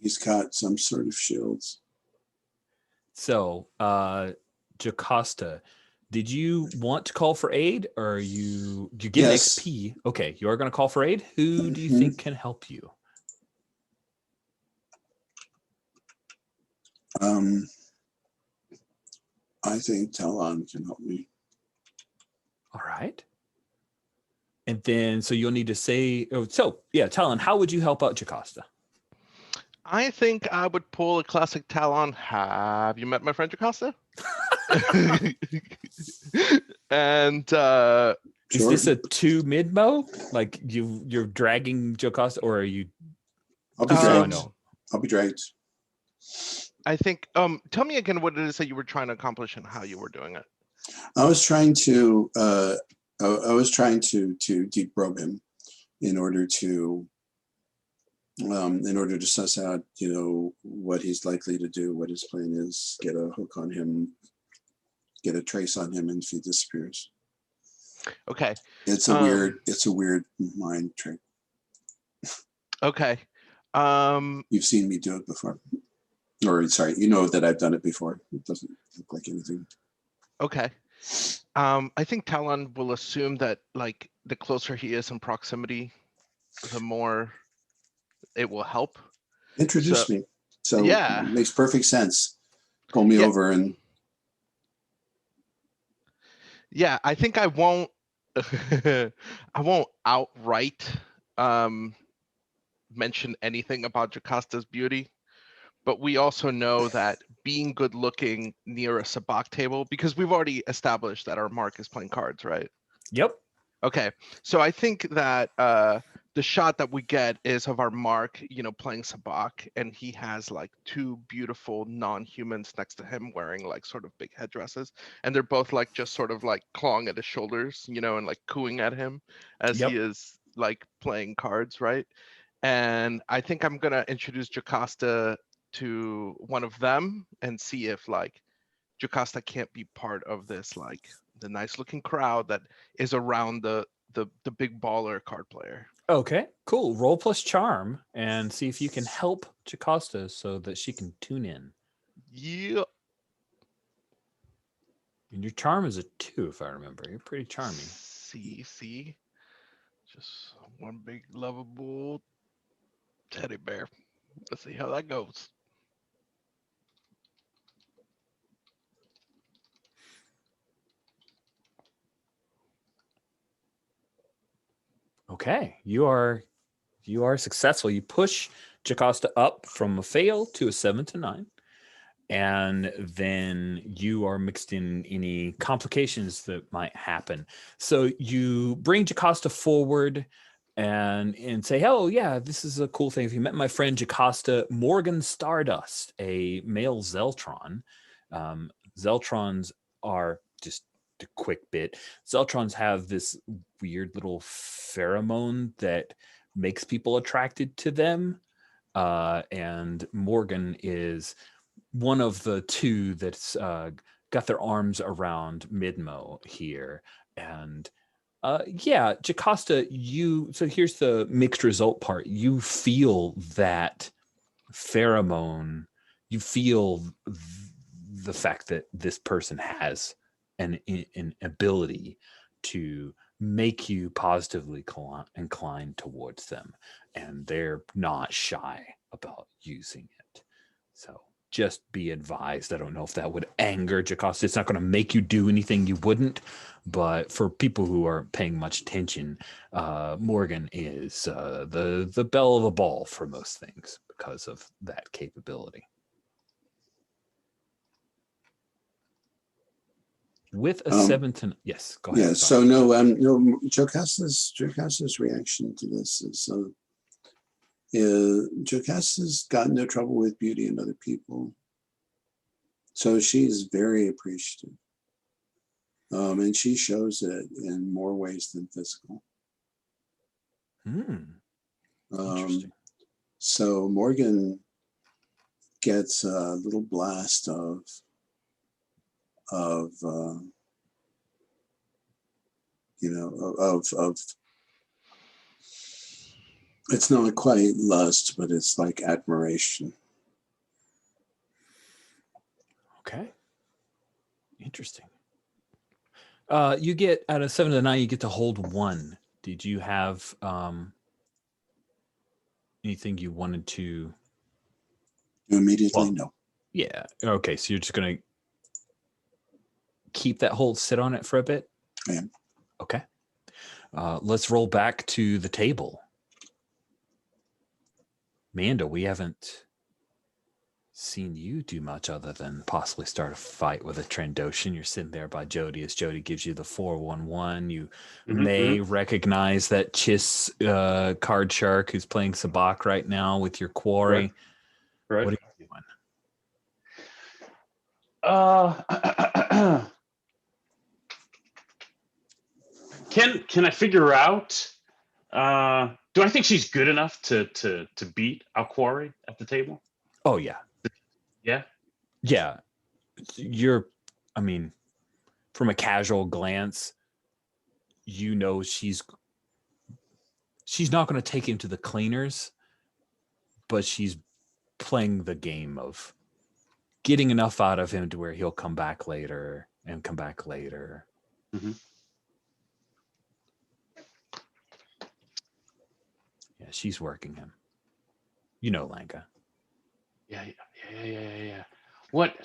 He's got some sort of shields. So, Jocasta, did you want to call for aid, or you get yes. XP? Okay, you are going to call for aid. Who do you think can help you? I think Talon can help me. All right. And then, so you'll need to say, Talon, how would you help out Jocasta? I think I would pull a classic Talon. Have you met my friend Jocasta? And is this a 2 mid-mo? Like you're dragging Jocasta, or are you? I'll be dragged. no. I'll be dragged. I think tell me again what it is that you were trying to accomplish and how you were doing it. I was trying to deprobe him in order to suss out, what he's likely to do, what his plan is, get a hook on him, get a trace on him, and if he disappears. Okay. It's a weird mind trick. Okay. You've seen me do it before. Or sorry, you know that I've done it before. It doesn't look like anything. Okay. I think Talon will assume that like the closer he is in proximity, the more it will help. Introduce me. So yeah, it makes perfect sense. Pull me over and. Yeah, I think I won't. I won't outright mention anything about Jocasta's beauty, but we also know that being good looking near a sabacc table, because we've already established that our Mark is playing cards, right? Yep. Okay, so I think that the shot that we get is of our Mark, playing sabacc, and he has like 2 beautiful non-humans next to him wearing like sort of big headdresses, and they're both like just sort of like clawing at his shoulders, and like cooing at him as he is like playing cards, right? And I think I'm gonna introduce Jocasta to one of them and see if like Jocasta can't be part of this, like the nice looking crowd that is around the big baller card player. Okay, cool. Roll plus charm and see if you can help Jocasta so that she can tune in. Yeah. And your charm is a 2, if I remember. You're pretty charming. See. Just one big lovable teddy bear. Let's see how that goes. Okay, you are successful. You push Jocasta up from a fail to a 7 to 9. And then you are mixed in any complications that might happen. So you bring Jocasta forward and say, oh, yeah, this is a cool thing. If you met my friend Jocasta, Morgan Stardust, a male Zeltron. Zeltrons are, just a quick bit, Zeltrons have this weird little pheromone that makes people attracted to them. And Morgan is one of the 2 that's got their arms around Midmo here. And Jocasta, so here's the mixed result part. You feel that pheromone, you feel the fact that this person has an ability to make you positively inclined towards them, and they're not shy about using it. So just be advised. I don't know if that would anger Jocasta. It's not going to make you do anything you wouldn't, but for people who are paying much attention, Morgan is the belle of the ball for most things because of that capability. With a 7 to yes, go ahead. Yeah. So Jocasta's reaction to this is Jocasta's got no trouble with beauty in other people, so she's very appreciative, and she shows it in more ways than physical. Interesting. So Morgan gets a little blast of it's not quite lust, but it's like admiration. Okay. Interesting. You get out of 7 to 9, you get to hold 1. Did you have anything you wanted to Immediately, no. Yeah. Okay. So you're just gonna keep that hold, sit on it for a bit. I am. Okay. Let's roll back to the table. Manda, we haven't seen you do much other than possibly start a fight with a Trandoshan. You're sitting there by Jody as Jody gives you the 411. You may recognize that Chiss card shark who's playing Sabak right now with your quarry. Right. What are you doing? Can I figure out? Do I think she's good enough to beat our quarry at the table? Oh yeah. Yeah. Yeah. I mean, from a casual glance, you know she's not going to take him to the cleaners, but she's playing the game of getting enough out of him to where he'll come back later and come back later. Mm-hmm. Yeah, she's working him. You know, Lanka. Yeah. What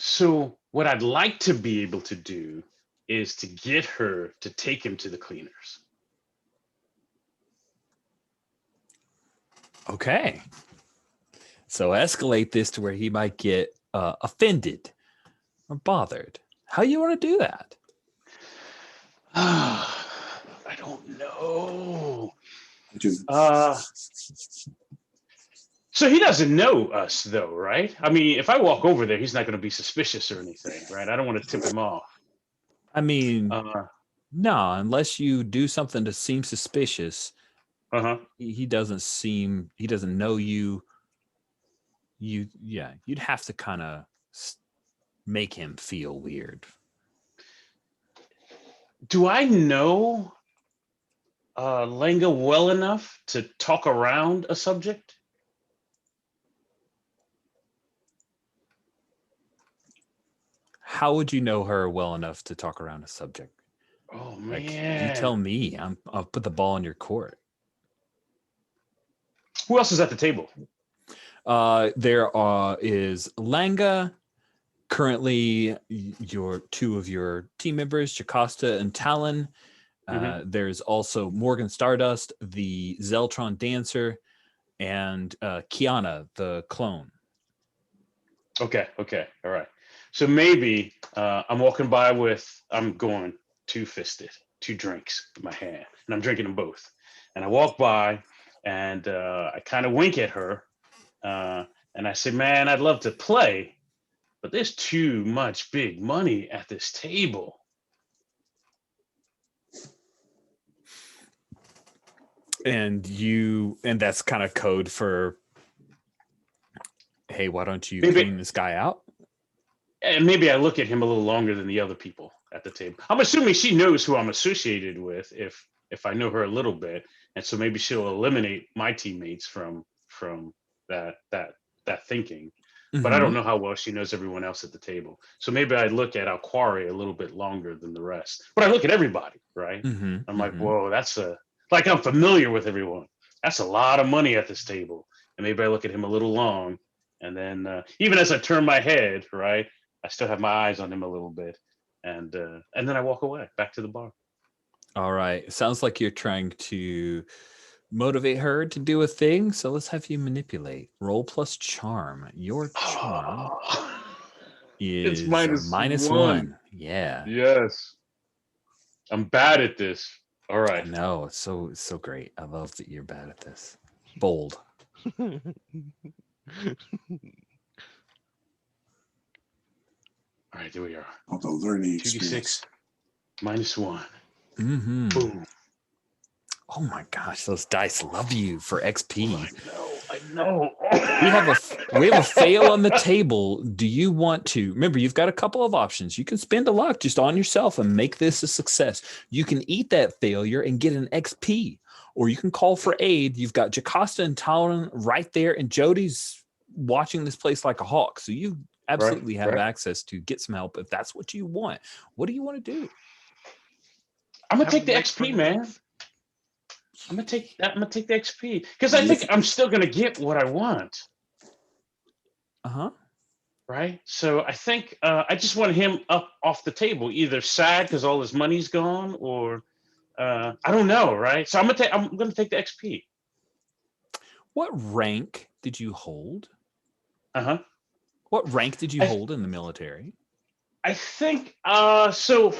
I'd like to be able to do is to get her to take him to the cleaners. Okay. So escalate this to where he might get offended or bothered. How you want to do that? I don't know. I do. So he doesn't know us, though, right? I mean, if I walk over there, he's not going to be suspicious or anything, right? I don't want to tip him off. I mean, no, unless you do something to seem suspicious. He doesn't know you. You'd have to kind of make him feel weird. Do I know Lenga well enough to talk around a subject? How would you know her well enough to talk around a subject? Oh Like, man! you tell me. I'll put the ball in your court. Who else is at the table? There is Langa. Currently, two of your team members, Jocasta and Talon. There's also Morgan Stardust, the Zeltron dancer, and Kiana, the clone. Okay, all right. So maybe I'm walking by I'm going two-fisted, 2 drinks in my hand, and I'm drinking them both. And I walk by, and I kind of wink at her, and I say, "Man, I'd love to play, but there's too much big money at this table." And that's kind of code for, hey, why don't you clean this guy out? And maybe I look at him a little longer than the other people at the table. I'm assuming she knows who I'm associated with if I know her a little bit, and so maybe she'll eliminate my teammates from that thinking. But I don't know how well she knows everyone else at the table. So maybe I look at our quarry a little bit longer than the rest. But I look at everybody, right? I'm like, whoa, like I'm familiar with everyone. That's a lot of money at this table. And maybe I look at him a little long, and then even as I turn my head, right, I still have my eyes on him a little bit, and then I walk away back to the bar. All right. It sounds like you're trying to motivate her to do a thing. So let's have you manipulate. Roll plus charm. Your charm is it's minus one. Yeah. Yes. I'm bad at this. All right. I know. It's so great. I love that you're bad at this. Bold. All right, there we are. All the learning experience. 2d6 minus 1. Boom. Oh my gosh, those dice love you for XP. I know. We have a fail on the table. Do you want to remember? You've got a couple of options. You can spend a luck just on yourself and make this a success. You can eat that failure and get an XP, or you can call for aid. You've got Jocasta and Talon right there, and Jody's watching this place like a hawk. So you absolutely have access to get some help if that's what you want. What do you want to do? I'm gonna take the XP, man. I'm gonna take the XP because I think I'm still gonna get what I want. right? So I think I just want him up off the table, either sad because all his money's gone, or I don't know, right? So I'm gonna take the XP. What rank did you hold? Uh-huh. What rank did you I hold in the military? I think so.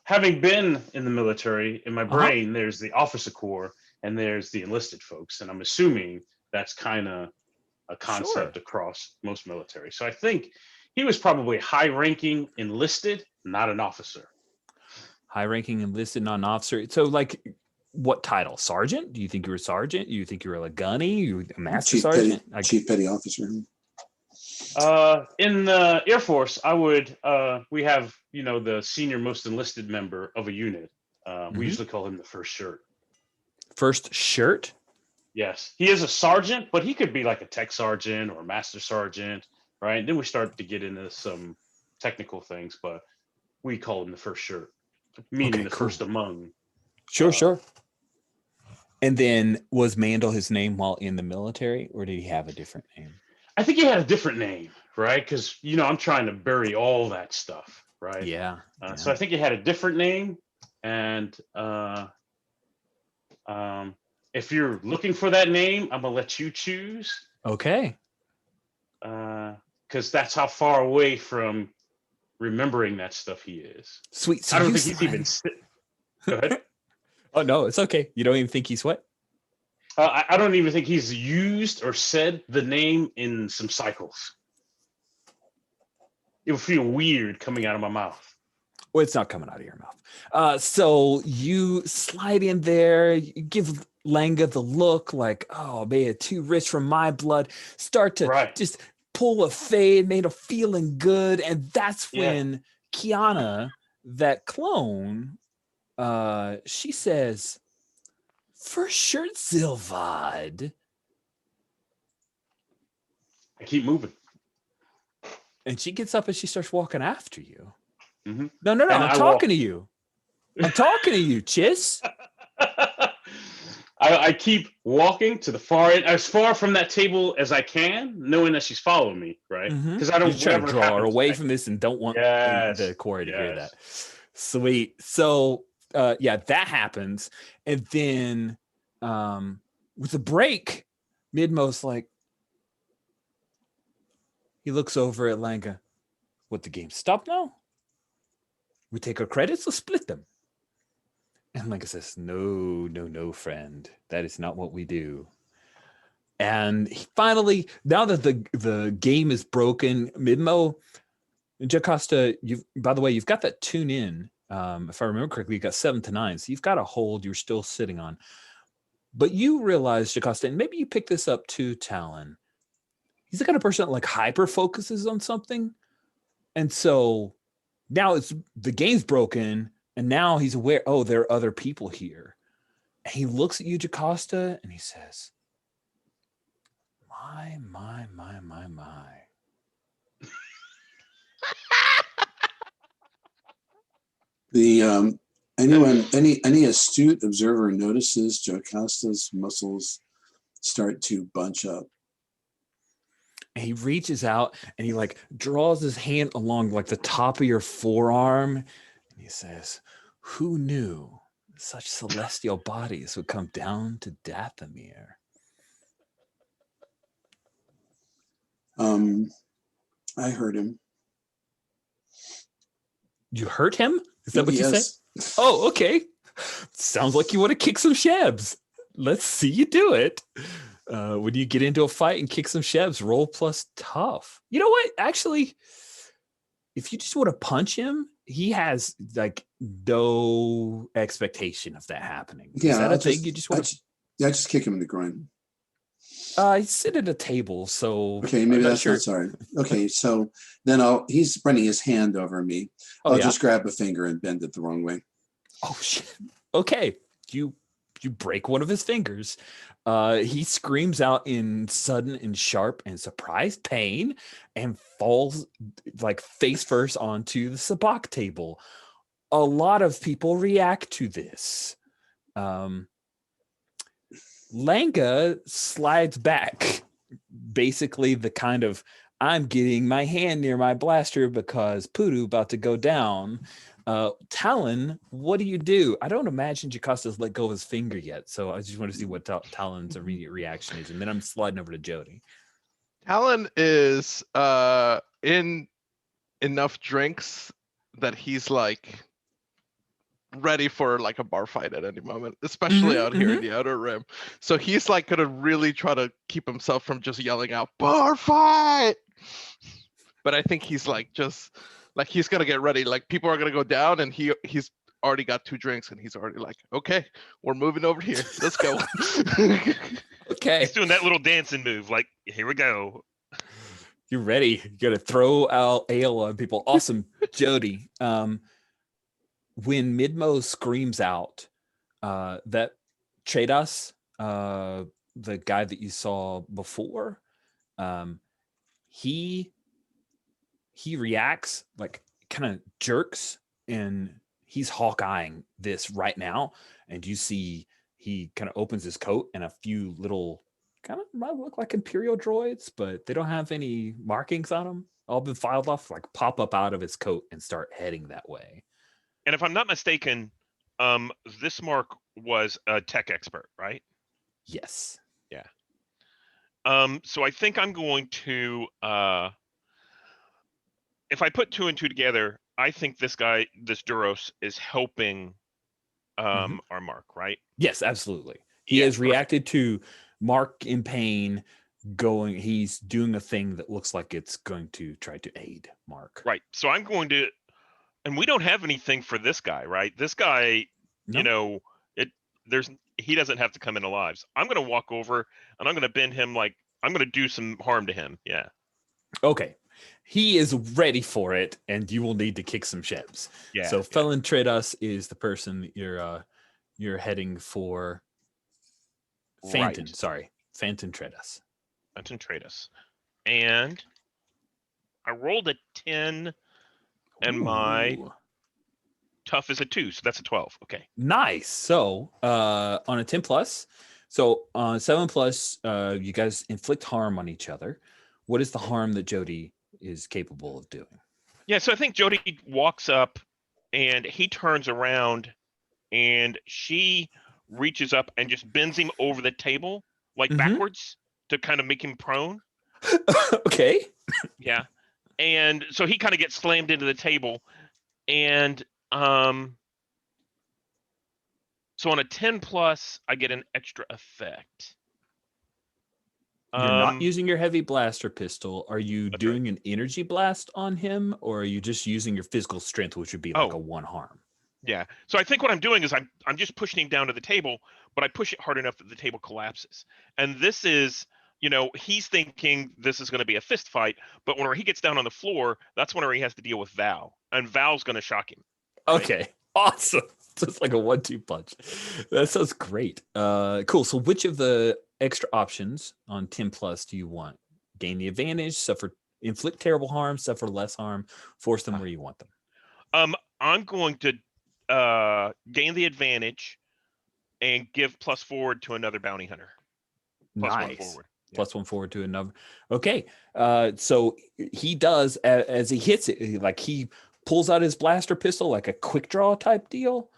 Having been in the military, in my brain, there's the officer corps and there's the enlisted folks, and I'm assuming that's kind of a Sure. concept across most military. So I think he was probably high-ranking enlisted, not an officer. High ranking enlisted, not an officer. So like what title? Sergeant? Do you think you were a sergeant? Do you think you were a gunny? You were a master sergeant? Chief petty officer. In the Air Force, I would we have the senior most enlisted member of a unit. We usually call him the first shirt. First shirt? Yes, he is a sergeant, but he could be like a tech sergeant or a master sergeant, right? And then we start to get into some technical things, but we call him the first shirt, meaning Okay, the cool. first among. Sure. And then was Mandel his name while in the military, or did he have a different name? I think he had a different name, right? Because I'm trying to bury all that stuff, right? Yeah. So I think he had a different name, and if you're looking for that name, I'm gonna let you choose, Okay. because that's how far away from remembering that stuff he is. Sweet. So I don't you think he's even. Go ahead. Oh no, it's okay. You don't even think he's what? I don't even think he's used or said the name in some cycles. It would feel weird coming out of my mouth. Well, it's not coming out of your mouth. So you slide in there, you give Langa the look like, oh man, too rich for my blood. Start to just pull a fade, made her feeling good. And that's when Kiana, that clone, she says, for sure, Zilvad. I keep moving. And she gets up and she starts walking after you. Mm-hmm. No, I'm talking to you. I'm talking to you, Chiss. I keep walking to the far end, as far from that table as I can, knowing that she's following me, right? Because I don't You're trying to draw her away from this and don't want the Corey to hear that. Sweet. So that happens. And then with a break, Midmo's like, he looks over at Langa. What, the game stopped now? We take our credits or split them? And Langa says, no, friend. That is not what we do. And he finally, now that the game is broken, Midmo, Jocasta, by the way, you've got that tune in. If I remember correctly, you got 7 to 9. So you've got a hold you're still sitting on. But you realize, Jocasta, and maybe you pick this up too, Talon. He's the kind of person that like hyper focuses on something. And so now the game's broken, and now he's aware, oh, there are other people here. And he looks at you, Jocasta, and he says, my. Any astute observer notices Jocasta's muscles start to bunch up. And he reaches out and he like draws his hand along like the top of your forearm, and he says, who knew such celestial bodies would come down to Dathomir? I heard him. You hurt him? Is that what you Yes. said? Oh, okay. Sounds like you want to kick some shabs. Let's see you do it. When you get into a fight and kick some shabs, roll plus tough. You know what? Actually, if you just want to punch him, he has like no expectation of that happening. Yeah, Is that a thing? You just want to? I just kick him in the groin. I sit at a table, so okay, maybe that's not sorry. Okay, so then he's running his hand over me. I'll just grab a finger and bend it the wrong way. Oh shit. Okay. You break one of his fingers. He screams out in sudden and sharp and surprised pain and falls like face first onto the sabacc table. A lot of people react to this. Langa slides back, basically the kind of I'm getting my hand near my blaster because Poodoo about to go down. Talon, what do you do? I don't imagine Jacosta's let go of his finger yet, so I just want to see what Talon's immediate reaction is, and then I'm sliding over to Jody. Talon is in enough drinks that he's like ready for like a bar fight at any moment, especially out here in the Outer Rim. So he's like gonna really try to keep himself from just yelling out bar fight. But I think he's like just like he's gonna get ready. Like people are gonna go down, and he's already got 2 drinks, and he's already like, okay, we're moving over here. Let's go. Okay, He's doing that little dancing move. Like, here we go. you're ready. You gotta throw out ale on people. Awesome, Jody. When Midmo screams out that Chedas, the guy that you saw before, he reacts, like kind of jerks, and he's hawk-eyeing this right now. And you see he kind of opens his coat, and a few little kind of might look like Imperial droids, but they don't have any markings on them, all been filed off, like pop up out of his coat and start heading that way. And if I'm not mistaken, this Mark was a tech expert, right? Yes. Yeah. So I think I'm going to, if I put 2 and 2 together, I think this guy, this Duros, is helping our Mark, right? Yes, absolutely. He has reacted to Mark in pain. He's doing a thing that looks like it's going to try to aid Mark. Right. So I'm going to, and we don't have anything for this guy, right? This guy, you know, he doesn't have to come in alive. So I'm going to walk over and I'm going to bend him, like I'm going to do some harm to him. Yeah. Okay. He is ready for it, and you will need to kick some shibs. Yeah. So Felon Tredas is the person that you're heading for. Phantom, sorry. Phantom Tredas. Phantom Tredas. And I rolled a 10 and my tough is a 2, so that's a 12. Okay. Nice. So on a 10 plus, so on 7 plus, you guys inflict harm on each other. What is the harm that Jody is capable of doing? Yeah, so I think Jody walks up and he turns around and she reaches up and just bends him over the table, like backwards, to kind of make him prone. Okay. Yeah. And so he kind of gets slammed into the table. And so on a 10 plus, I get an extra effect. You're not using your heavy blaster pistol. Are you doing an energy blast on him, or are you just using your physical strength, which would be like a 1 harm? Yeah. So I think what I'm doing is I'm just pushing him down to the table, but I push it hard enough that the table collapses. And this is, you know, he's thinking this is going to be a fist fight, but whenever he gets down on the floor, that's whenever he has to deal with Val, and Val's going to shock him. Right? Okay. Awesome. Just like a 1-2 punch. That sounds great. Cool. So which of the extra options on 10 plus do you want? Gain the advantage, inflict terrible harm, suffer less harm, force them where you want them. I'm going to gain the advantage and give plus forward to another bounty hunter. Plus nice. 1 forward. Yeah. Plus 1 forward to another. Okay. So he does, as he hits it, like he pulls out his blaster pistol, like a quick draw type deal,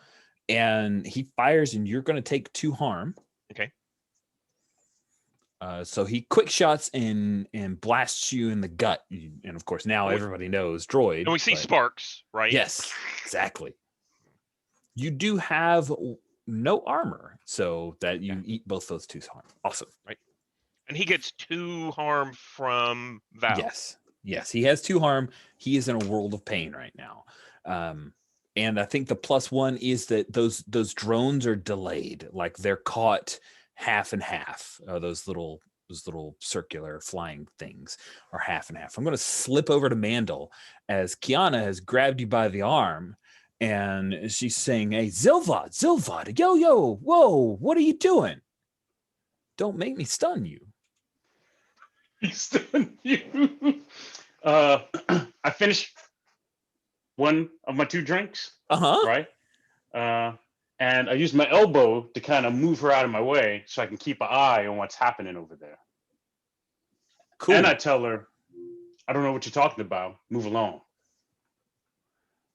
and he fires, and you're going to take 2 harm. Okay. So he quick shots and blasts you in the gut. And of course, now everybody knows droid. And we see sparks, right? Yes, exactly. You do have no armor, so that you eat both those 2 harm. Awesome. Right. And he gets 2 harm from Val. Yes, he has 2 harm. He is in a world of pain right now. And I think the plus 1 is that those drones are delayed, like they're caught half and half. Those little circular flying things are half and half. I'm going to slip over to Mandel as Kiana has grabbed you by the arm, and she's saying, "Hey, Zilvad, yo, whoa, what are you doing? Don't make me stun you." Stun you. I finished one of my 2 drinks. Right. And I used my elbow to kind of move her out of my way so I can keep an eye on what's happening over there. Cool. And I tell her, I don't know what you're talking about. Move along.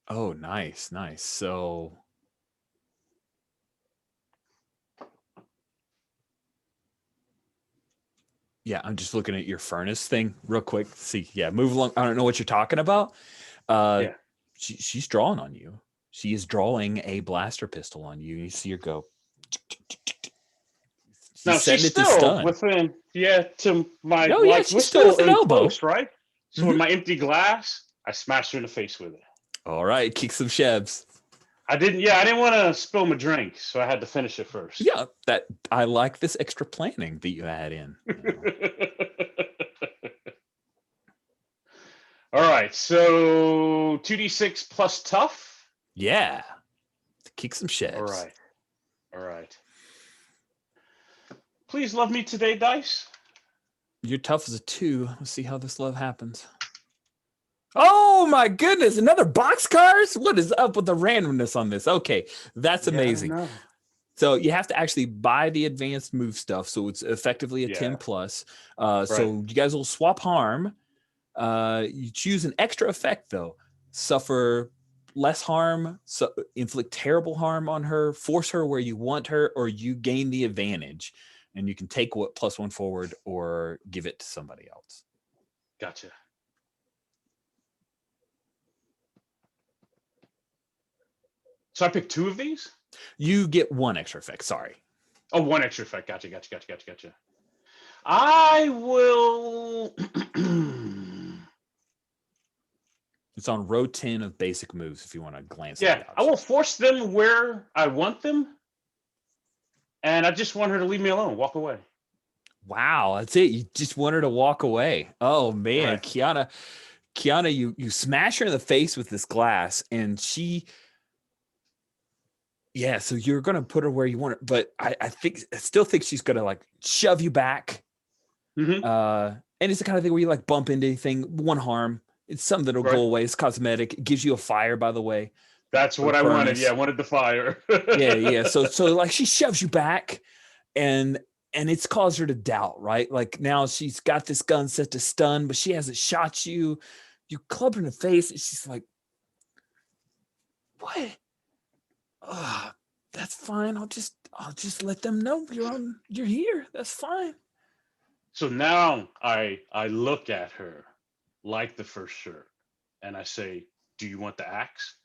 Oh, nice, nice. So yeah, I'm just looking at your furnace thing real quick. See, yeah, move along. I don't know what you're talking about. Yeah. She's drawing on you. She is drawing a blaster pistol on you. You see her go. Now She's setting she's it to still stun. within, to my Oh, yeah, like she's we're still still within in elbow. close, right? So with my empty glass, I smashed her in the face with it. All right, kick some shebs. I didn't want to spill my drink, so I had to finish it first. Yeah, that I like this extra planning that you add in. All right, so 2d6 plus tough. Yeah, kick some shebs. All right. Please love me today, dice. You're tough as a 2. Let's see how this love happens. Oh my goodness, another boxcars? What is up with the randomness on this? Okay, that's amazing. So you have to actually buy the advanced move stuff, so it's effectively a 10 plus. So you guys will swap harm. You choose an extra effect though. Suffer less harm, so inflict terrible harm on her, force her where you want her, or you gain the advantage. And you can take what +1 forward or give it to somebody else. Gotcha. So I picked 2 of these? You get 1 extra effect, sorry. Oh, 1 extra effect. Gotcha. I will... It's on row 10 of basic moves if you want to glance at the options. I will force them where I want them. And I just want her to leave me alone, walk away. Wow, that's it. You just want her to walk away. Oh man, Right. Kiana, you smash her in the face with this glass, and she. Yeah, so you're gonna put her where you want her, but I still think she's gonna like shove you back. Mm-hmm. And it's the kind of thing where you like bump into anything, 1 harm. It's something that'll go away. It's cosmetic. It gives you a fire, by the way. That's what I wanted. Yeah, I wanted the fire. yeah. So like she shoves you back, and it's caused her to doubt, right? Like now she's got this gun set to stun, but she hasn't shot you. You club her in the face, and she's like, "What? That's fine. I'll just let them know you're here. That's fine." So now I look at her like the first shirt, and I say, "Do you want the axe?"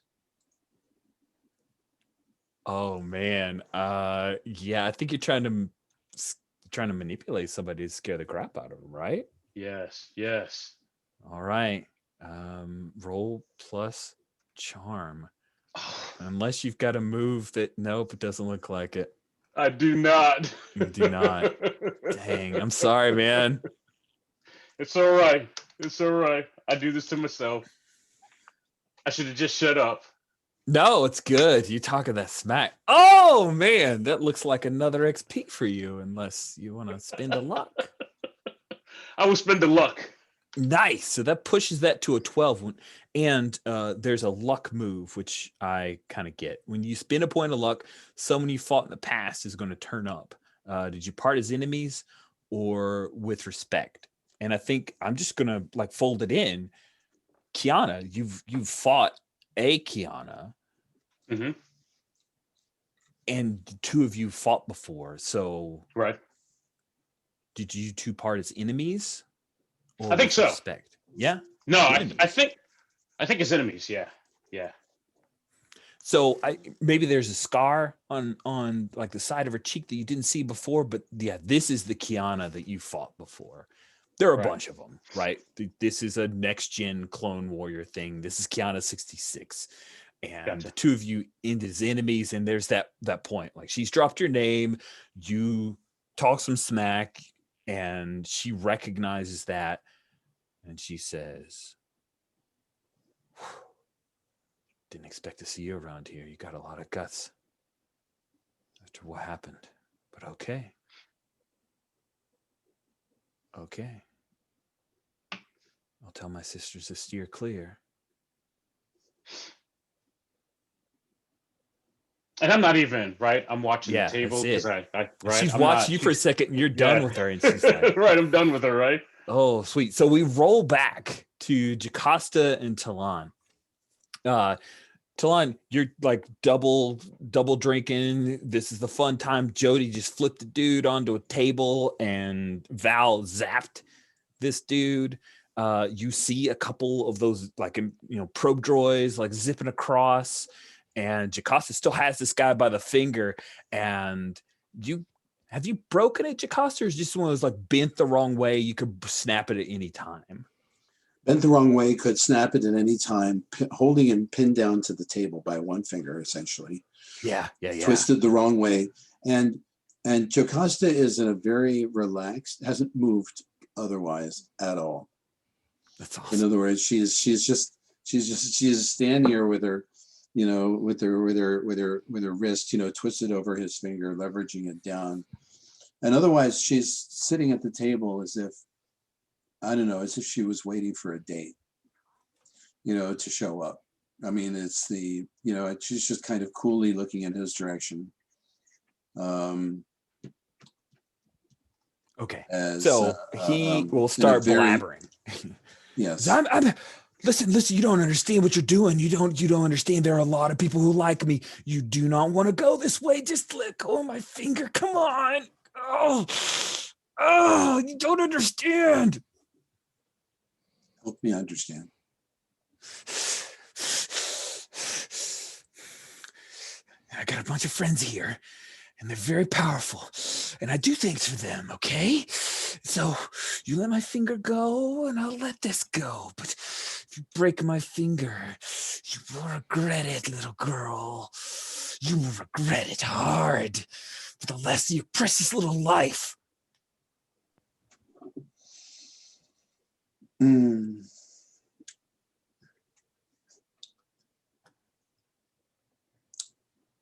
Oh man, yeah, I think you're trying to manipulate somebody to scare the crap out of them, right? Yes. All right, roll plus charm, unless you've got a move that nope, it doesn't look like it. I do not. You do not. Dang, I'm sorry, man. It's all right. I do this to myself. I should have just shut up. No, it's good. You talking that smack. Oh man, that looks like another XP for you, unless you want to spend a luck. I will spend the luck. Nice. So that pushes that to a 12. And there's a luck move, which I kind of get. When you spend a point of luck, someone you fought in the past is going to turn up. Did you part as enemies or with respect? And I think I'm just going to like fold it in. Kiana, you've fought a Kiana. Mm-hmm. And the 2 of you fought before. So right. Did you 2 part as enemies? Or I think so. Respect? Yeah. No, I think it's enemies. Yeah. So maybe there's a scar on like the side of her cheek that you didn't see before, but yeah, this is the Kiana that you fought before. There are a bunch of them, right? This is a next gen Clone Warrior thing. This is Kiana 66, and the 2 of you end as enemies. And there's that point, like she's dropped your name, you talk some smack, and she recognizes that, and she says, "Didn't expect to see you around here. You got a lot of guts after what happened, but okay. I'll tell my sisters to steer clear." And I'm not even, right? I'm watching the table because right? She's watched you for a second and you're done with her, and she's like, right, I'm done with her, right? Oh, sweet. So we roll back to Jocasta and Talon. Talon, you're like double drinking. This is the fun time. Jody just flipped the dude onto a table, and Val zapped this dude. You see a couple of those like probe droids like zipping across, and Jocasta still has this guy by the finger. And have you broken it, Jocasta, or is just one of those like bent the wrong way? You could snap it at any time. Bent the wrong way, could snap it at any time, holding him pinned down to the table by one finger, essentially. Yeah. Twisted the wrong way. And Jocasta is in a very relaxed, hasn't moved otherwise at all. That's awesome. In other words, she's standing here with her, with her wrist, twisted over his finger, leveraging it down. And otherwise she's sitting at the table as if, I don't know, as if she was waiting for a date, to show up. I mean, it's she's just kind of coolly looking in his direction. Okay. As, so he will start blabbering. Yes. Listen, you don't understand what you're doing. You don't understand. There are a lot of people who like me. You do not want to go this way. Just let go of my finger. Come on. Oh, you don't understand. Help me understand. I got a bunch of friends here, and they're very powerful, and I do things for them, okay? So you let my finger go, and I'll let this go. But if you break my finger, you will regret it, little girl. You will regret it hard for the rest of your precious little life.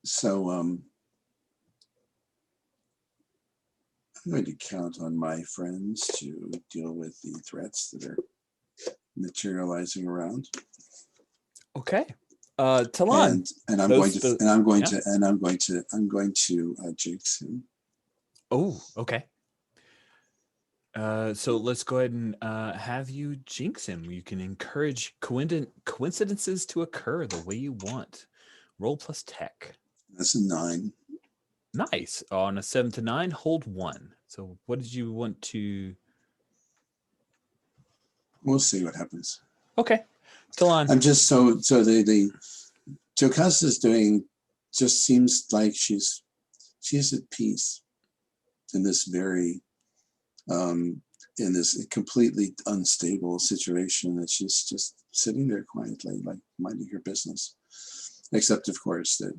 So I'm going to count on my friends to deal with the threats that are materializing around. Okay. Talon. And I'm going to jinx him. Oh, okay. So let's go ahead and have you jinx him. You can encourage coincidences to occur the way you want. Roll plus tech. That's a 9. Nice. On a 7 to 9, hold 1. So what did you want to? We'll see what happens. Okay. Talon. I'm just so the Jocasta's doing just seems like she's at peace in this very in this completely unstable situation, that she's just sitting there quietly, like minding her business. Except, of course, that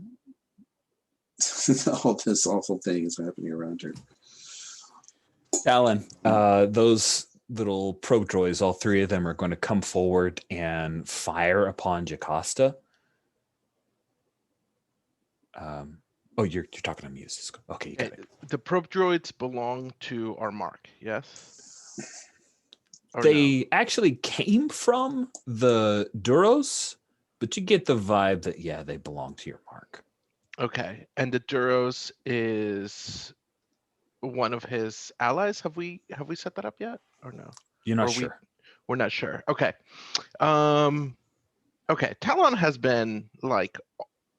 all this awful thing is happening around her. Talon, those little probe droids, all 3 of them are going to come forward and fire upon Jocasta. You're talking to me. Okay, you got it. The probe droids belong to our mark, yes? Or They actually came from the Duros, but you get the vibe that, yeah, they belong to your mark. Okay, and the Duros is one of his allies. Have we set that up yet, or no? You're not sure. We're not sure. Okay. Okay. Talon has been like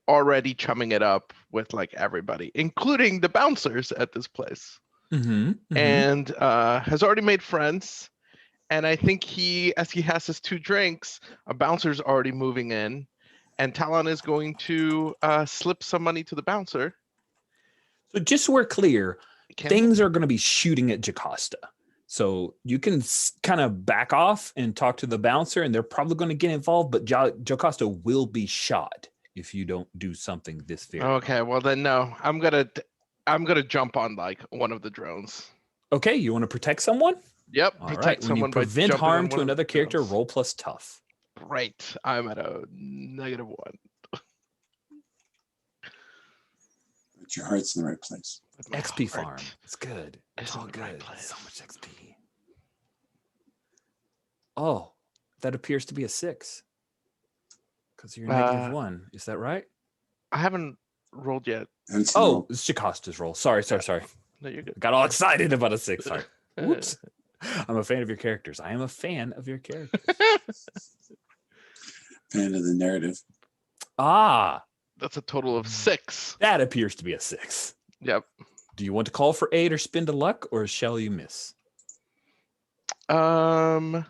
already chumming it up with like everybody, including the bouncers at this place, and has already made friends. And I think as he has his 2 drinks, a bouncer's already moving in, and Talon is going to slip some money to the bouncer. So just so we're clear, things are going to be shooting at Jocasta. So you can kind of back off and talk to the bouncer, and they're probably going to get involved, but Jocasta will be shot if you don't do something this very. Okay, well then no. I'm gonna jump on like one of the drones. Okay, you want to protect someone? Yep. All right. When you prevent harm to another character, roll plus tough. Great. I'm at a -1. But your heart's in the right place. XP farm. It's good. It's all good. Right, so much XP. Oh, that appears to be a 6. Because you're -1. Is that right? I haven't rolled yet. Oh, it's Jocasta's roll. Sorry. No, you're good. Got all excited about a 6. Sorry. Whoops. I'm a fan of your characters. I am a fan of your characters. Fan of the narrative. Ah, That's a total of 6. that appears to be a 6. Yep. Do you want to call for 8 or spin to luck, or shall you miss? Oh,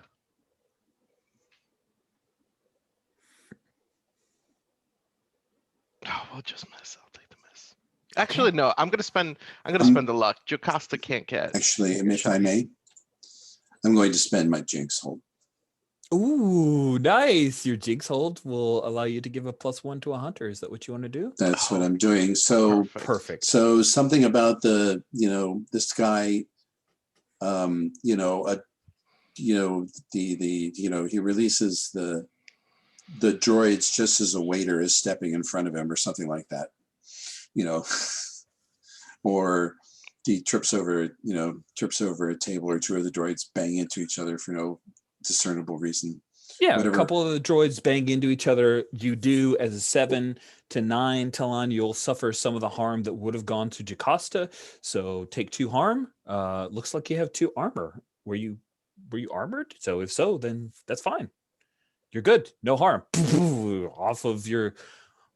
we'll just miss. I'll take the miss. Actually, no. I'm gonna spend the luck. Jocasta can't get. Actually, if I may, I'm going to spend my jinx hold. Ooh, nice. Your Jinx hold will allow you to give a +1 to a hunter. Is that what you want to do? That's what I'm doing. So Perfect. So something about the, this guy, he releases the droids just as a waiter is stepping in front of him or something like that, or he trips over a table, or 2 of the droids bang into each other for no discernible reason. Yeah, Whatever. a couple of the droids bang into each other. You do as a 7 to 9, Talon, you'll suffer some of the harm that would have gone to Jocasta. So take 2 harm. Looks like you have 2 armor. Were you armored? So if so, then that's fine. You're good. No harm. Off of your.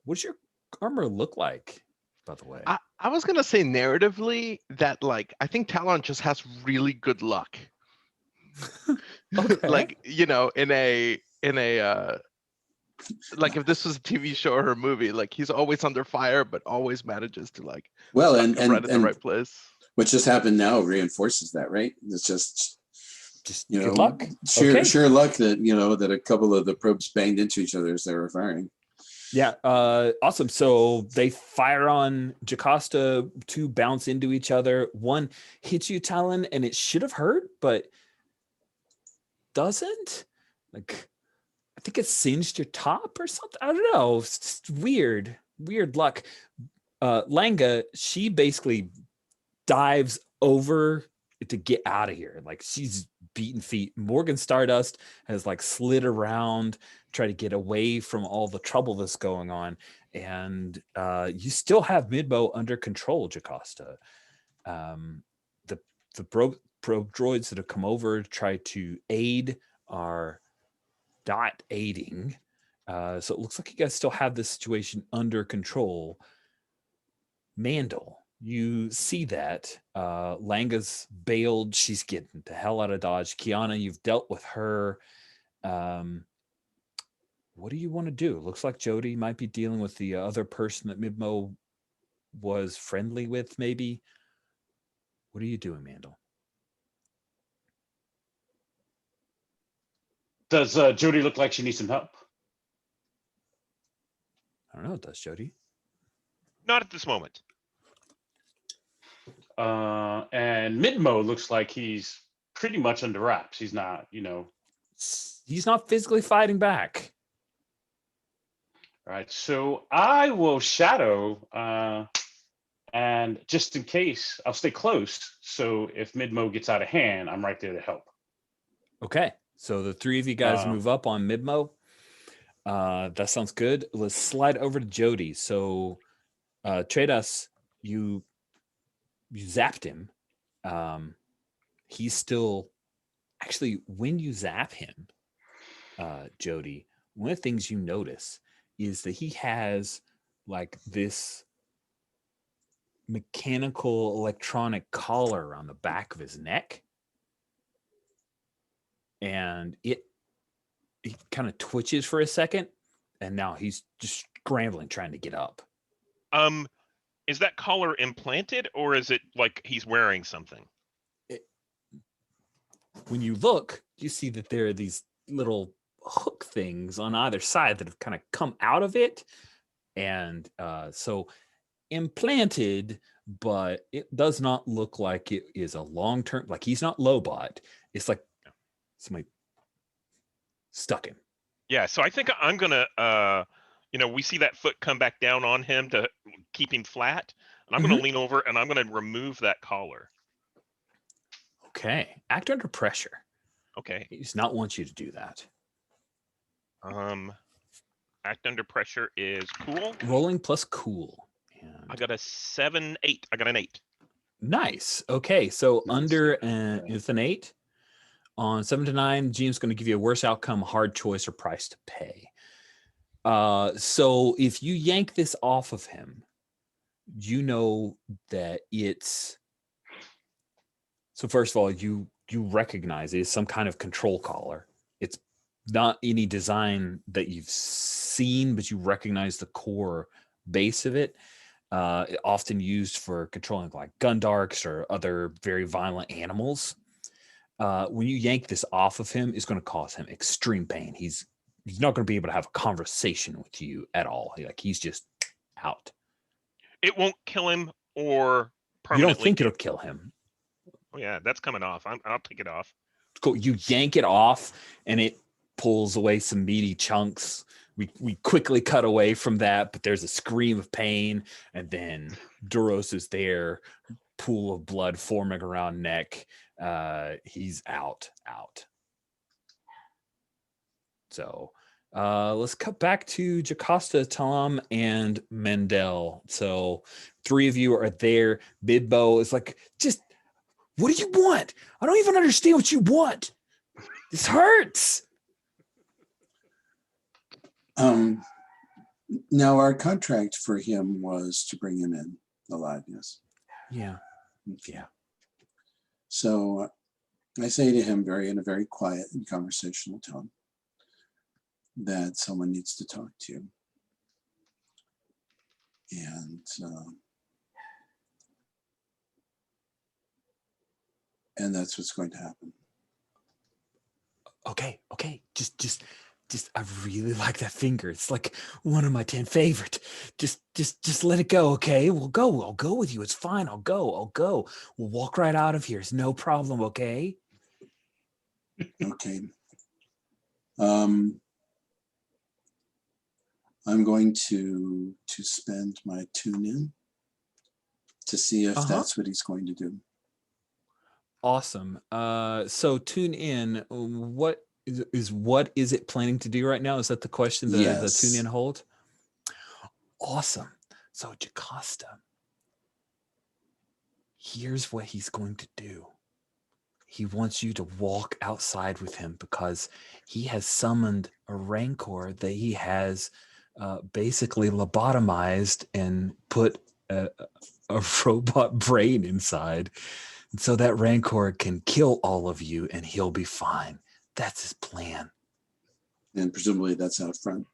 What's your armor look like, by the way? I was gonna say narratively that I think Talon just has really good luck. Okay. In a if this was a TV show or a movie, he's always under fire but always manages to well, tuck and him right at the right place. What just happened now reinforces that, right? It's just good luck. Sheer luck that that a couple of the probes banged into each other as they were firing. Yeah, awesome. So they fire on Jocasta, 2 bounce into each other. 1 hits you, Talon, and it should have hurt, but doesn't. I think it singed your top or something. I don't know. It's just weird luck. Langa, she basically dives over to get out of here. She's beaten feet. Morgan Stardust has slid around, try to get away from all the trouble that's going on. And you still have Midmo under control, Jocasta. The probe droids that have come over to try to aid are not aiding. So it looks like you guys still have this situation under control. Mandel, you see that Langa's bailed. She's getting the hell out of Dodge. Kiana, you've dealt with her. What do you want to do? It looks like Jody might be dealing with the other person that Midmo was friendly with, maybe. What are you doing, Mandel? Does Jody look like she needs some help? I don't know. Does Jody? Not at this moment. And Midmo looks like he's pretty much under wraps. He's not, He's not physically fighting back. All right, so I will shadow, and just in case, I'll stay close. So if Midmo gets out of hand, I'm right there to help. Okay, so the 3 of you guys move up on Midmo. That sounds good. Let's slide over to Jody. So, Trados, you zapped him. He's still actually, when you zap him, Jody, one of the things you notice is that he has this mechanical electronic collar around the back of his neck, and it kind of twitches for a second, and now he's just scrambling trying to get up. Is that collar implanted, or is it he's wearing something? When you look, you see that there are these little hook things on either side that have kind of come out of it, and so implanted, but it does not look like it is a long-term, he's not Lobot. It's like somebody stuck him. Yeah, so I think I'm gonna we see that foot come back down on him to keep him flat, and I'm gonna lean over and I'm gonna remove that collar. Okay, act under pressure. Okay, He does not want you to do that. Act under pressure is cool. Rolling plus cool. And I got a 7, 8. I got an 8. nice. Okay, so Nice. under is an 8. On 7 to 9, GM's going to give you a worse outcome, hard choice, or price to pay. So if you yank this off of him, you know that it's. So first of all, you recognize it is some kind of control collar. It's not any design that you've seen, but you recognize the core base of it. Often used for controlling like gundarks or other very violent animals. When you yank this off of him, it's going to cause him extreme pain. He's not going to be able to have a conversation with you at all. He's just out. It won't kill him or You permanently. don't think it'll kill him. Oh yeah, that's coming off. I'll take it off. Cool. You yank it off, and it pulls away some meaty chunks. We quickly cut away from that, but there's a scream of pain, and then Duros is there, pool of blood forming around neck. He's out. So let's cut back to Jocasta, Tom, and Mendel. So 3 of you are there. Bidbo is like, just, what do you want? I don't even understand what you want. This hurts. Now our contract for him was to bring him in alive, yes. Yeah. So I say to him in a very quiet and conversational tone that someone needs to talk to you. And that's what's going to happen. Okay. Just I really like that finger. It's like one of my 10 favorite. Just let it go, okay? We'll go. I'll go with you. It's fine. I'll go. We'll walk right out of here. It's no problem, okay? Okay. I'm going to spend my tune in to see if that's what he's going to do. Awesome. So tune in. What is it planning to do right now? Is that the question? The tune in hold? Awesome. So Jocasta, here's what he's going to do. He wants you to walk outside with him because he has summoned a rancor that he has basically lobotomized and put a robot brain inside. And so that rancor can kill all of you and he'll be fine. That's his plan. And presumably that's out front.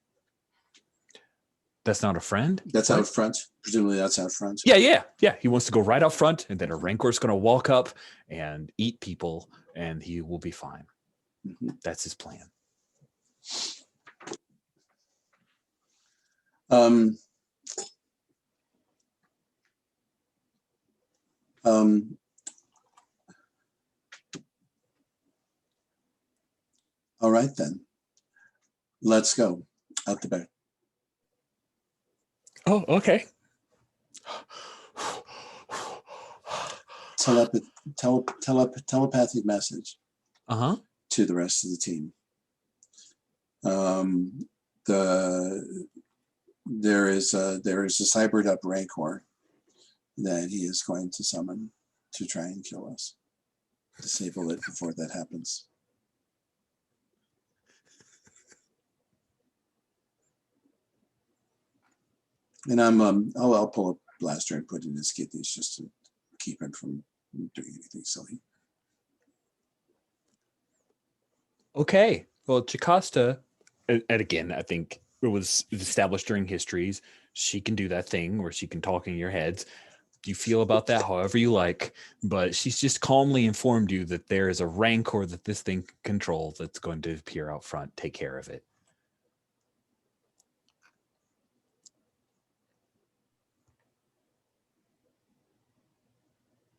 That's not a friend? That's out front. Presumably that's out front. Yeah. He wants to go right out front, and then a rancor's going to walk up and eat people, and he will be fine. Mm-hmm. That's his plan. All right, then. Let's go out the back. Oh, okay. Telepathic message to the rest of the team. There is a cybered up rancor that he is going to summon to try and kill us. Disable it before that happens. And I'll pull a blaster and put it in his kidneys just to keep him from doing anything silly. Okay. Well, Jocasta, and again, I think it was established during histories, she can do that thing where she can talk in your heads. You feel about that however you like, but she's just calmly informed you that there is a rancor that this thing can control that's going to appear out front. Take care of it.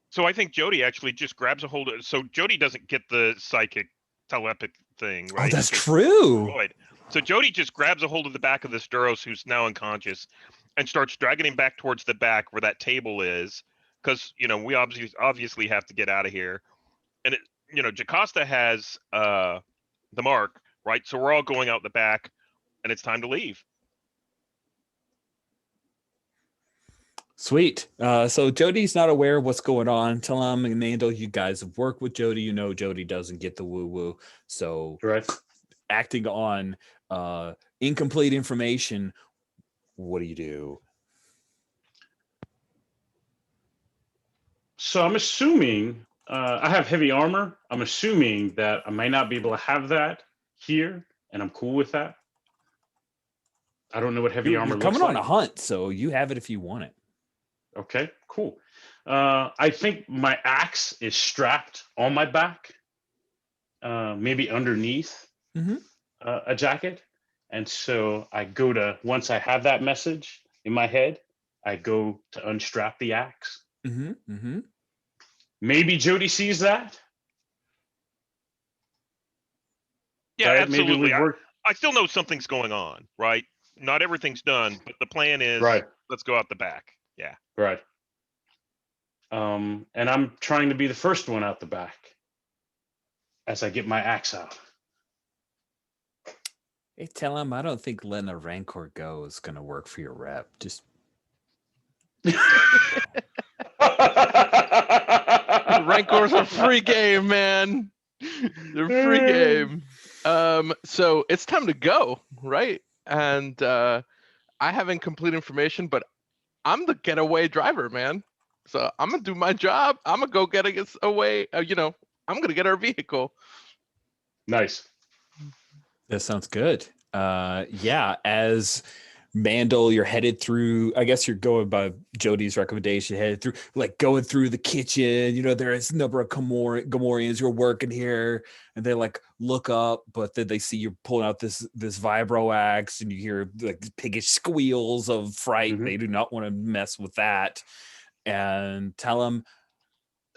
So I think Jody actually just grabs a hold of. So Jody doesn't get the psychic telepathic thing, right? Oh, that's true. So Jody just grabs a hold of the back of this Duros who's now unconscious and starts dragging him back towards the back where that table is. Because, we obviously have to get out of here. And, Jocasta has the mark, right? So we're all going out the back and it's time to leave. Sweet. So Jody's not aware of what's going on. Talon and Mandel, you guys have worked with Jody. You know Jody doesn't get the woo-woo. So Right. acting on incomplete information, what do you do? So I'm assuming I have heavy armor. I'm assuming that I might not be able to have that here, and I'm cool with that. I don't know what heavy armor You're looks coming like. on a hunt, so you have it if you want it. Okay, cool. I think my axe is strapped on my back, maybe underneath a jacket. And so I go to, once I have that message in my head, I go to unstrap the axe. Maybe Jody sees that. Yeah, Right? absolutely. Maybe we work. I still know something's going on, right? Not everything's done, but the plan is Right. let's go out the back. Yeah. Right. And I'm trying to be the first one out the back as I get my axe out. Hey, tell him I don't think letting a Rancor go is going to work for your rep. Just Rancors are free game, man. They're free game. So it's time to go, right? And I haven't complete information, but I'm the getaway driver, man. So I'm gonna do my job. I'm gonna go get us away. I'm gonna get our vehicle. Nice. that sounds good. Yeah, as Mandel, you're headed through, I guess you're going by Jody's recommendation, headed through, like going through the kitchen. You know, there is a number of Gamorreans who are working here, and they like look up, but then they see you pulling out this vibro axe, and you hear like piggish squeals of fright. They do not want to mess with that. And tell them,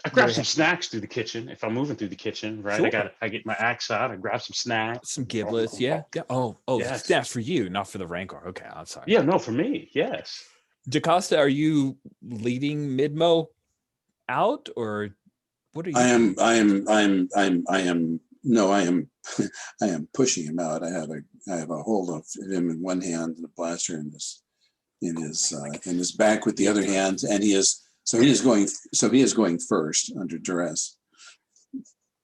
I grab some snacks through the kitchen if I'm moving through the kitchen, right? Sure. I get my axe out, I grab some snacks. some giblets. Yeah. Oh, Yes. that's for you, not for the Rancor. Okay, I'm sorry. Yeah, no, for me, yes. Jocasta, are you leading Midmo out, or what are you? I am pushing him out. I have a hold of him in one hand and a blaster in his back with the other hand, and he is going first under duress.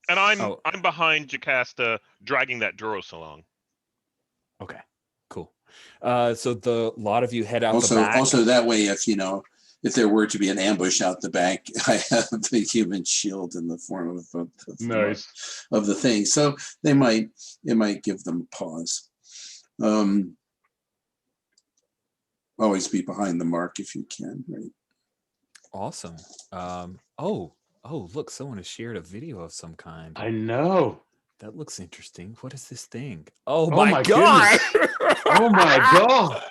And I'm behind Jocasta dragging that Duros along. Okay, cool. So the lot of you head out Also, the back. also that way, if there were to be an ambush out the back, I have the human shield in the form of Nice. of the thing. So it might give them pause. Always be behind the mark if you can, right? Awesome. Look, someone has shared a video of some kind. I know. That looks interesting. What is this thing? Oh my my god! Oh my god!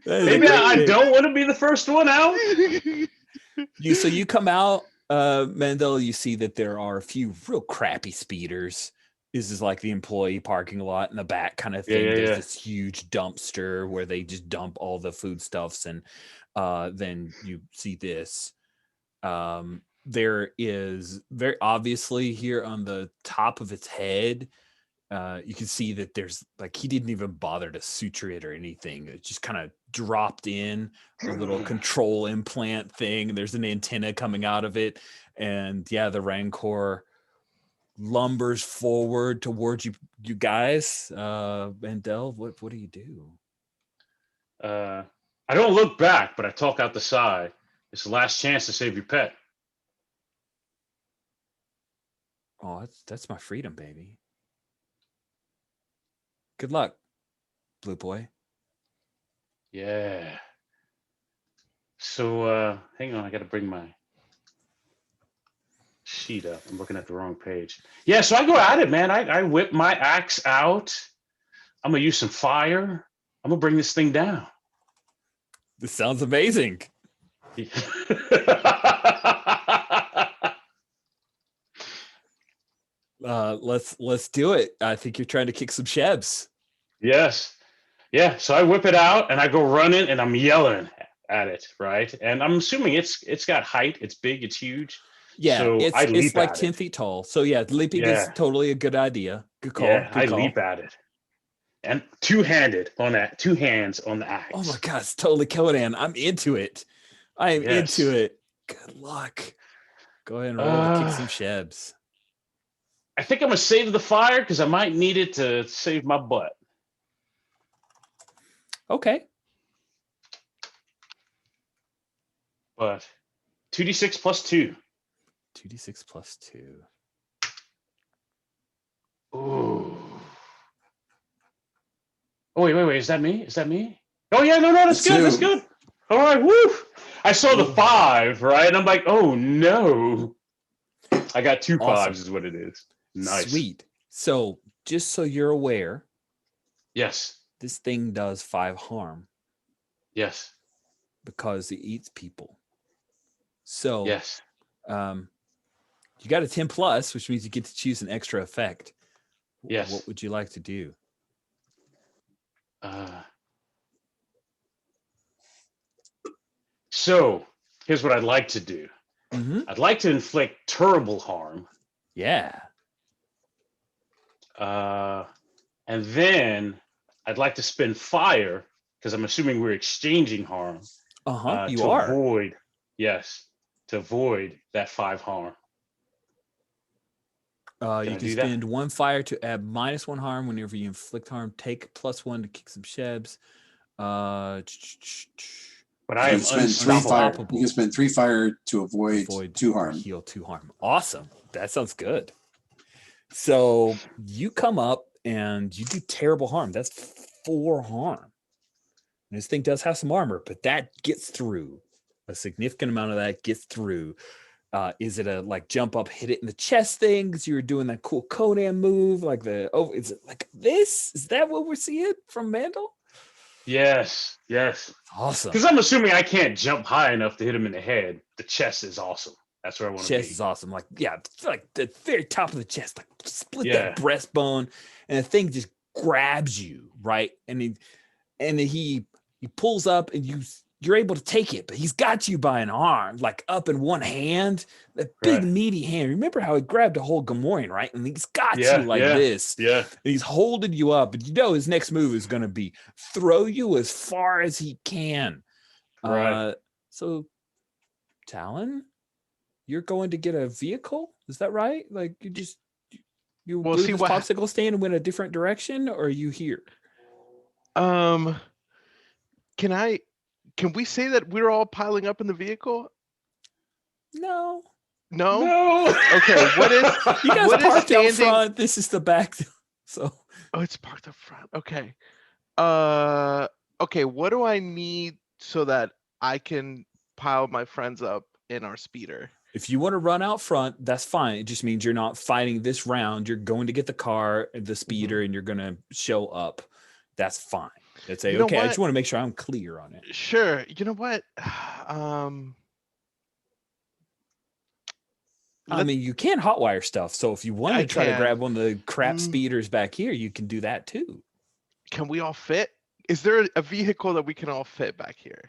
Maybe I don't want to be the first one out. You come out, Mandel. You see that there are a few real crappy speeders. This is like the employee parking lot in the back kind of thing. There's this huge dumpster where they just dump all the foodstuffs, and then you see this. There is very obviously here on the top of its head, you can see that there's like he didn't even bother to suture it or anything. It just kind of dropped in a little control implant thing. There's an antenna coming out of it, and yeah, the Rancor lumbers forward towards you guys. Mandel, what do you do? I don't look back, but I talk out the side. It's the last chance to save your pet. Oh, that's my freedom, baby. Good luck, Blue Boy. Yeah. So hang on, I gotta bring my sheet up. I'm looking at the wrong page. Yeah, so I go at it, man. I whip my axe out. I'm gonna use some fire. I'm gonna bring this thing down. This sounds amazing. Let's do it. I think you're trying to kick some shebs. Yes. Yeah. So I whip it out and I go running and I'm yelling at it, right? And I'm assuming it's got height. It's big. It's huge. Yeah, so it's like 10 feet tall. So yeah, leaping is totally a good idea. Good call. Yeah, good call. leap at it. And two hands on the axe. Oh my god, it's totally Killian. I'm into it. I am Yes. into it. Good luck. Go ahead and roll to kick some shebs. I think I'm gonna save the fire because I might need it to save my butt. Okay. But 2d6 plus 2. 2d6 plus 2. Ooh. Oh, wait. Is that me? Is that me? Oh, yeah. No, that's That's good. That's you. good. All right. Woo. I saw the 5, right? And I'm like, oh, no. I got 2 Awesome. 5s is what it is. Nice. Sweet. So, just so you're aware, Yes. this thing does 5 harm Yes. because it eats people. So, Yes. you got a 10 plus, which means you get to choose an extra effect. Yes. What would you like to do? So, here's what I'd like to do. Mm-hmm. I'd like to inflict terrible harm. Yeah. And then I'd like to spend fire, because I'm assuming we're exchanging harm. You to are. avoid, to avoid that 5 harm. You can spend 1 fire to add -1 harm whenever you inflict harm. Take +1 to kick some shebs. But I am spend 3 fire. unstoppable. You can spend 3 fire to avoid 2 harm. Heal 2 harm. Awesome. That sounds good. So you come up and you do terrible harm. That's 4 harm. And this thing does have some armor, but that gets through. A significant amount of that gets through. Is it a like jump up, hit it in the chest thing? Because you were doing that cool Conan move, like is it like this? Is that what we're seeing from Mandel? Yes. Awesome. Because I'm assuming I can't jump high enough to hit him in the head. The chest is awesome. That's where I want to be. Chest is awesome. Like, yeah, like the very top of the chest, like split that breastbone, and the thing just grabs you, right? And he pulls up, and you're able to take it, but he's got you by an arm, like up in one hand, that big meaty hand. Remember how he grabbed a whole Gamorrean, right? And he's got you like this. Yeah. And he's holding you up, and his next move is going to be throw you as far as he can. Right. So, Talon, you're going to get a vehicle? Is that right? Like you We'll leave see this what popsicle stand and went a different direction, or are you here? Can we say that we're all piling up in the vehicle? No. Okay. What is you guys what is parked out standing? front? This is the back. So. Oh, it's parked up front. Okay. Okay. What do I need so that I can pile my friends up in our speeder? If you want to run out front, that's fine. It just means you're not fighting this round. You're going to get the car, the speeder, and you're going to show up. That's fine. Let's say, okay, I just want to make sure I'm clear on it. Sure. You know what? I mean, you can hotwire stuff. So if you want to try to grab one of the crap speeders back here, you can do that too. Can we all fit? Is there a vehicle that we can all fit back here?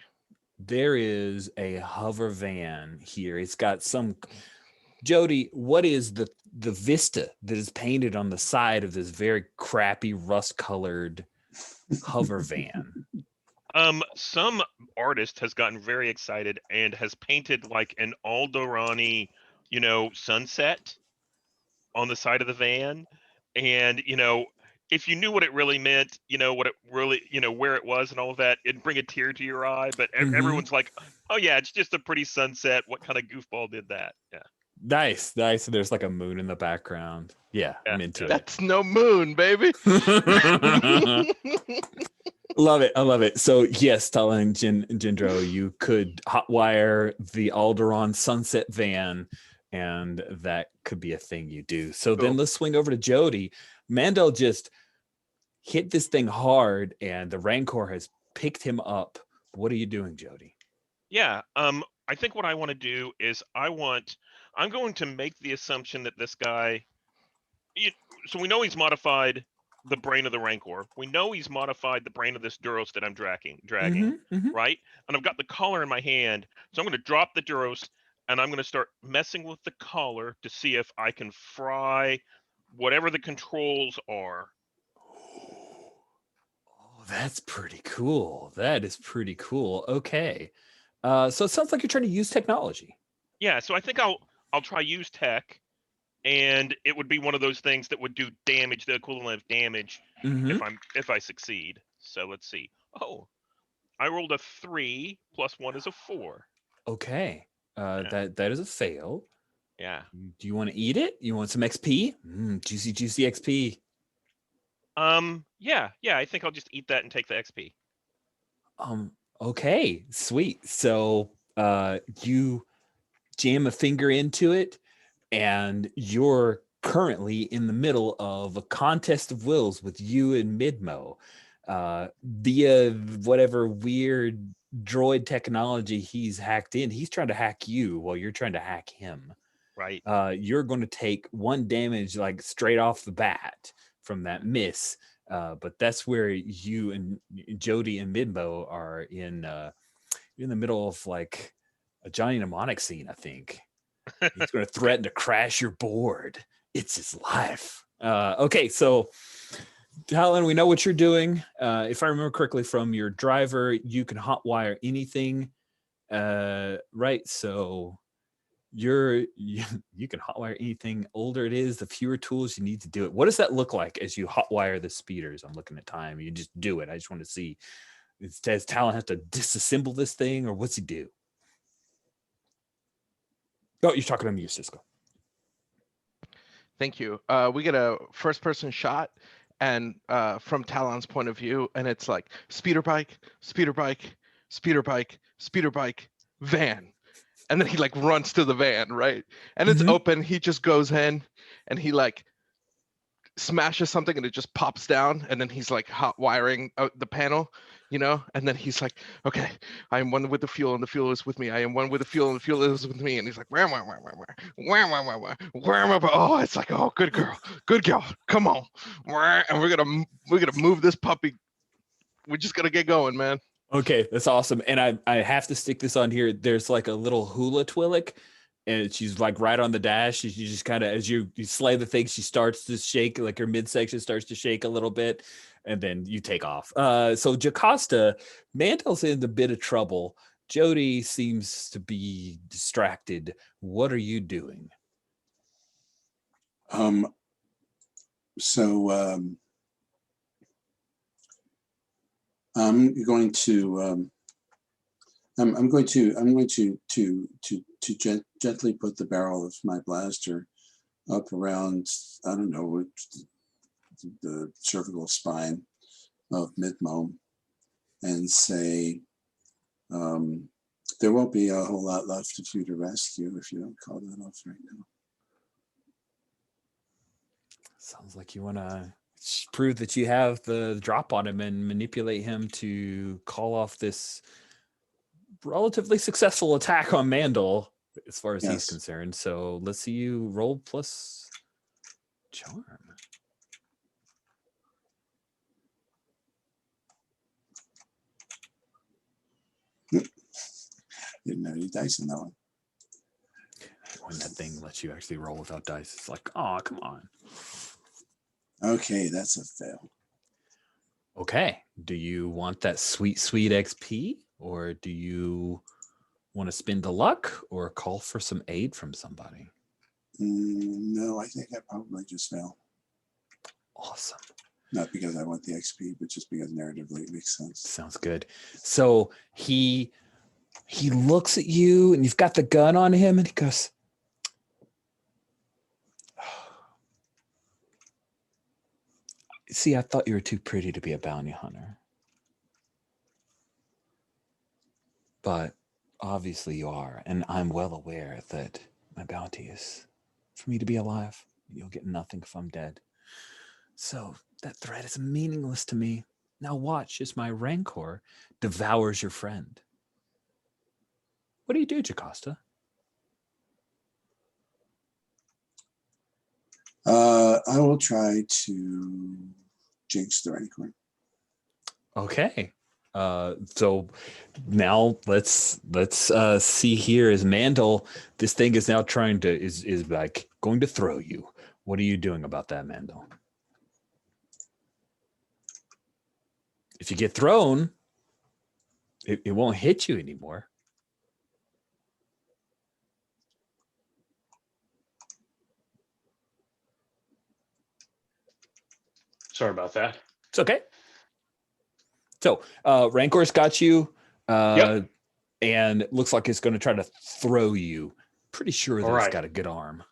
There is a hover van here. It's got some. Jody, what is the vista that is painted on the side of this very crappy rust-colored hover van? Some artist has gotten very excited and has painted like an Alderani, sunset on the side of the van. And, if you knew what it really meant, what it really, where it was and all of that, it'd bring a tear to your eye. But everyone's like, oh yeah, it's just a pretty sunset. What kind of goofball did that? Yeah. Nice. There's like a moon in the background. Yeah, I'm into it. That's no moon, baby. Love it. I love it. So yes, Talon and Jindro, you could hotwire the Alderaan sunset van, and that could be a thing you do. So then let's swing over to Jody. Mandel just hit this thing hard, and the Rancor has picked him up. What are you doing, Jody? Yeah. I think what I want to do is I'm going to make the assumption that this guy, so we know he's modified the brain of the Rancor. We know he's modified the brain of this Duros that I'm dragging, right? And I've got the collar in my hand, so I'm going to drop the Duros, and I'm going to start messing with the collar to see if I can fry whatever the controls are. Oh, that's pretty cool. That is pretty cool. Okay. So it sounds like you're trying to use technology. Yeah, so I think I'll try use tech, and it would be one of those things that would do damage, the equivalent of damage, Mm-hmm. if I succeed. So let's see. Oh, I rolled a 3 plus 1 is a 4. Okay. Yeah. That is a fail. Yeah. Do you want to eat it? You want some XP? Juicy, juicy XP. Yeah. I think I'll just eat that and take the XP. Okay, sweet. So you jam a finger into it, and you're currently in the middle of a contest of wills with you and Midmo. Via whatever weird droid technology he's hacked in, he's trying to hack you while you're trying to hack him. Right. You're going to take 1 damage like straight off the bat from that miss. But that's where you and Jody and Midmo are in the middle of like a Johnny Mnemonic scene, I think. He's going to threaten to crash your board. It's his life. Okay, so Talon, we know what you're doing. If I remember correctly from your driver, you can hotwire anything, right? So you can hotwire anything. Older it is, the fewer tools you need to do it. What does that look like as you hotwire the speeders? I'm looking at time. You just do it. I just want to see. Does Talon have to disassemble this thing, or what's he do? Oh, you're talking to me, Cisco. Thank you. We get a first-person shot, and from Talon's point of view, and it's like speeder bike, speeder bike, speeder bike, speeder bike, van, and then he like runs to the van, right? And it's open. He just goes in, and he like smashes something, and it just pops down, and then he's like hot wiring the panel, and then he's like, okay, I am one with the fuel, and the fuel is with me. I am one with the fuel, and the fuel is with me. And he's like, where? Oh, it's like, oh, good girl, come on, and we're gonna move this puppy. We're just gonna get going, man. Okay, that's awesome. And I have to stick this on here. There's like a little hula twillick, and she's like right on the dash. You just kind of, as you slay the thing, she starts to shake, like her midsection starts to shake a little bit, and then you take off. So Jocasta, Mantel's in a bit of trouble. Jody seems to be distracted. What are you doing? So I'm going to gently put the barrel of my blaster up around, I don't know, the cervical spine of Midmo, and say, there won't be a whole lot left of you to rescue if you don't call that off right now. Sounds like you want to prove that you have the drop on him and manipulate him to call off this relatively successful attack on Mandel as far as he's concerned. So let's see you roll plus charm. Didn't have any dice in that one. When that thing lets you actually roll without dice, it's like, oh, come on. Okay, that's a fail. Okay. Do you want that sweet, sweet XP, or do you want to spin the luck or call for some aid from somebody? No, I think I probably just fail. Awesome. Not because I want the XP, but just because narratively it makes sense. Sounds good. So he looks at you, and you've got the gun on him, and he goes, see, I thought you were too pretty to be a bounty hunter. But obviously you are, and I'm well aware that my bounty is for me to be alive. You'll get nothing if I'm dead. So that threat is meaningless to me. Now watch as my rancor devours your friend. What do you do, Jocasta? I will try to jinx the rancor. Okay. So now let's see here as Mandel, this thing is now trying to is like going to throw you. What are you doing about that, Mandel? If you get thrown, it won't hit you anymore. Sorry about that. It's okay. So Rancor's got you, Yep. and it looks like it's going to try to throw you. Pretty sure that All it's right. got a good arm.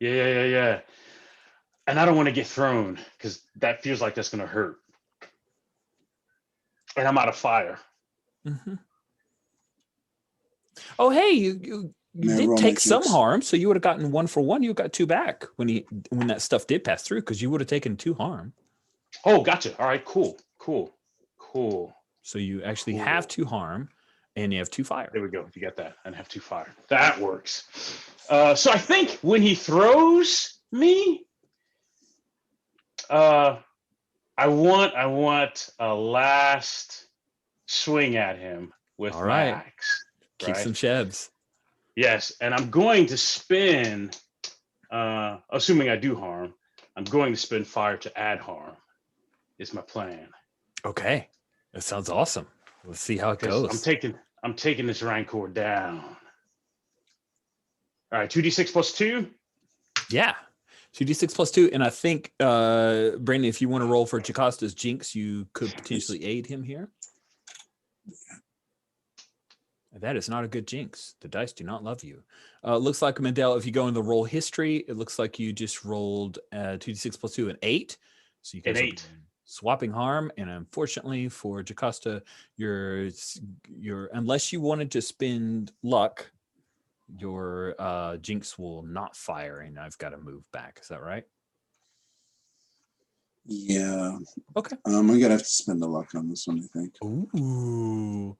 Yeah. And I don't want to get thrown because that feels like that's going to hurt. And I'm out of fire. Mm-hmm. Oh, hey, you May I did roll my take some jinx? harm, so you would have gotten 1 for 1. You got 2 back when that stuff did pass through, because you would have taken 2 harm. Oh, gotcha. All right, cool. So you actually have 2 harm, and you have 2 fire. There we go. You got that. And have 2 fire. That works. So I think when he throws me, I want a last swing at him with All my right. axe. Kick Right? some sheds. Yes, and I'm going to spin. Assuming I do harm, I'm going to spin fire to add harm. Is my plan. Okay, that sounds awesome. Let's see how it Because goes. I'm taking this Rancor down. All right, 2d6 plus 2. Yeah. 2d6 plus 2. And I think, Brandon, if you want to roll for Jacosta's jinx, you could potentially aid him here. That is not a good jinx. The dice do not love you. Looks like, Mandel, if you go in the roll history, it looks like you just rolled 2d6 plus 2, an 8. So you can An 8. swapping harm. And unfortunately for Jacosta, your unless you wanted to spend luck, your jinx will not fire, and I've got to move back. Is that right? Yeah. Okay. I'm gonna have to spend the luck on this one, I think. Ooh.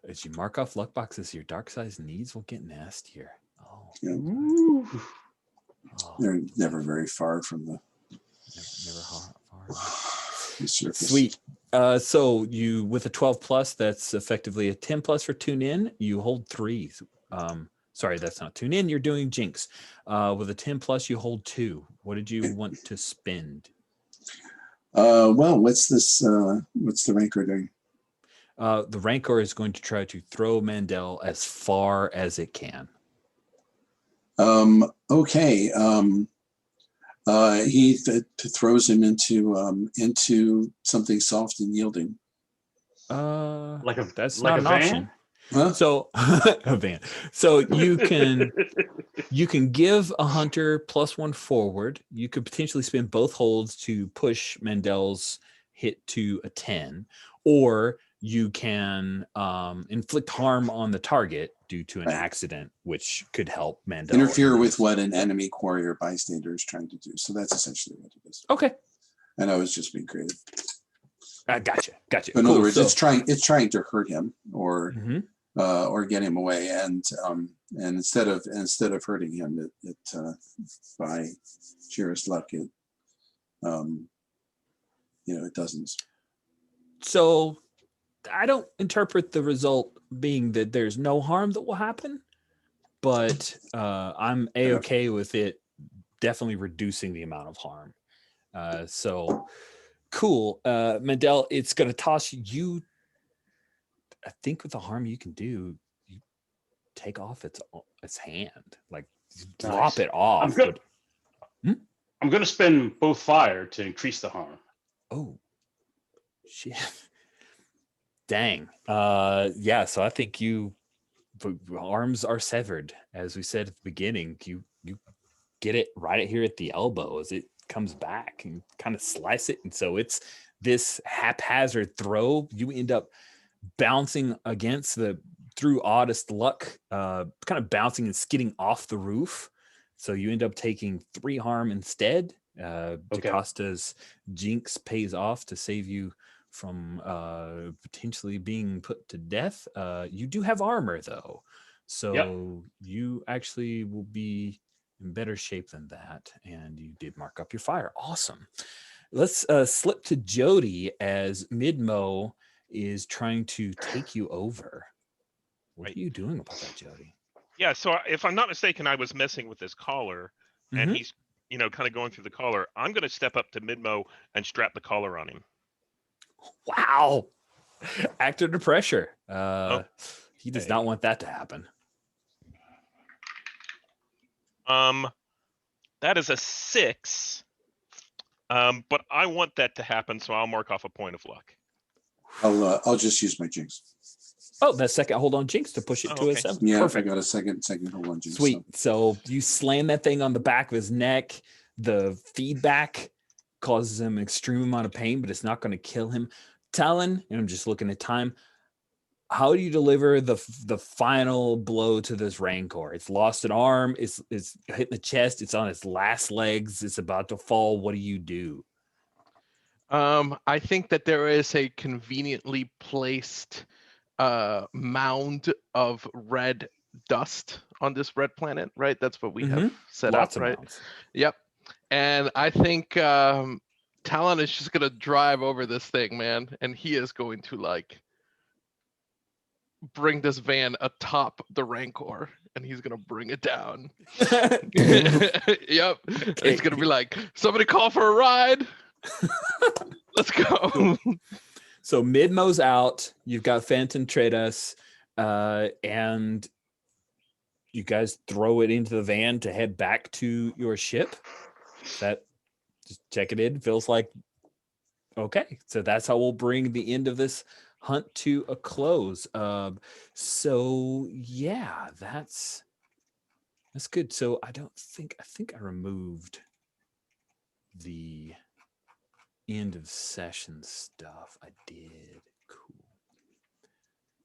As you mark off luck boxes, your dark size needs will get nastier. Oh. Yeah. Ooh. Oh. They're never very far from the Never far. the surface. Sweet. So you, with a 12 plus, that's effectively a 10 plus for tune in. You hold 3. Sorry, that's not tune in. You're doing jinx. With a 10 plus, you hold 2. What did you want to spend? Well, what's this? What's the Rancor doing? The Rancor is going to try to throw Mandel as far as it can. Okay. He throws him into something soft and yielding. That's like not a an van? option. Huh? So a van. So you can give a hunter +1 forward. You could potentially spend both holds to push Mandel's hit to a 10, or you can inflict harm on the target due to an Right. accident, which could help Mandel Interfere in with his- what an enemy quarry or bystander is trying to do. So that's essentially what it is. Okay, And I was just being creative. gotcha. But in Cool. other words, So- it's trying to hurt him or Mhm. or get him away, and instead of hurting him, it by sheerest luck, it it doesn't. So I don't interpret the result being that there's no harm that will happen, but I'm a-okay with it definitely reducing the amount of harm. So cool. Mandel, it's going to toss you. I think with the harm you can do, you take off its hand, like drop Nice. it off. I'm good. Hmm? I'm going to spend both fire to increase the harm. Oh, shit. Dang. Yeah, so I think the arms are severed. As we said at the beginning, you get it right here at the elbow as it comes back and kind of slice it. And so it's this haphazard throw. You end up bouncing against through oddest luck, kind of bouncing and skidding off the roof. So you end up taking 3 harm instead. Jacosta's jinx pays off to save you from potentially being put to death. You do have armor though, so you actually will be in better shape than that, and you did mark up your fire. Awesome. Let's slip to Jody as Midmo is trying to take you over. What Right. are you doing about that, Jody? Yeah, so if I'm not mistaken, I was messing with this collar, and Mhm. he's, kind of going through the collar. I'm going to step up to Midmo and strap the collar on him. Wow. Act under pressure. He does Okay. not want that to happen. That is a 6. But I want that to happen, so I'll mark off a point of luck. I'll just use my jinx. Oh, that second hold on jinx to push it Oh, to a okay. 7. Yeah, Perfect. I got a second hold on jinx. Sweet. So you slam that thing on the back of his neck. The feedback causes him an extreme amount of pain, but it's not going to kill him. Talon, and I'm just looking at time. How do you deliver the final blow to this Rancor? It's lost an arm. It's hitting the chest. It's on its last legs. It's about to fall. What do you do? I think that there is a conveniently placed mound of red dust on this red planet, right? That's what we have set Lots up, of right? mounts. Yep. And I think Talon is just gonna drive over this thing, man, and he is going to like bring this van atop the Rancor, and he's gonna bring it down. Yep. And he's gonna be like, "Somebody call for a ride. Let's go." So Midmo's out. You've got Phantom Trados, and you guys throw it into the van to head back to your ship. That just check it in. Feels like okay. So that's how we'll bring the end of this hunt to a close. So yeah, that's good. So I think I removed the end of session stuff. I did. Cool.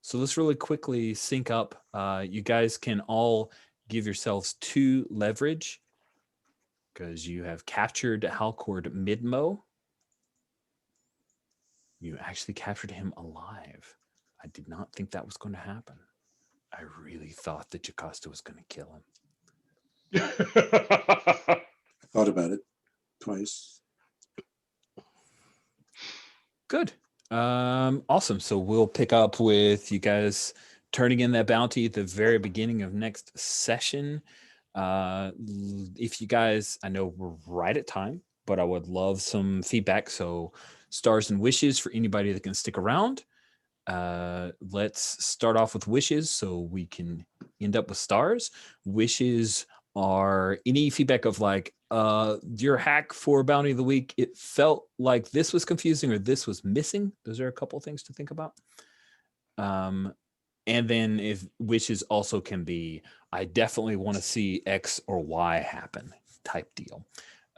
So let's really quickly sync up. You guys can all give yourselves 2 leverage because you have captured Halcord Midmo. You actually captured him alive. I did not think that was going to happen. I really thought that Jocasta was going to kill him. I thought about it twice. Good. Awesome. So we'll pick up with you guys turning in that bounty at the very beginning of next session. If you guys, I know we're right at time, but I would love some feedback. So stars and wishes for anybody that can stick around. Let's start off with wishes so we can end up with stars. Wishes are any feedback of like your hack for bounty of the week. It felt like this was confusing or this was missing. Those are a couple things to think about. And then if wishes also can be, I definitely want to see X or Y happen type deal.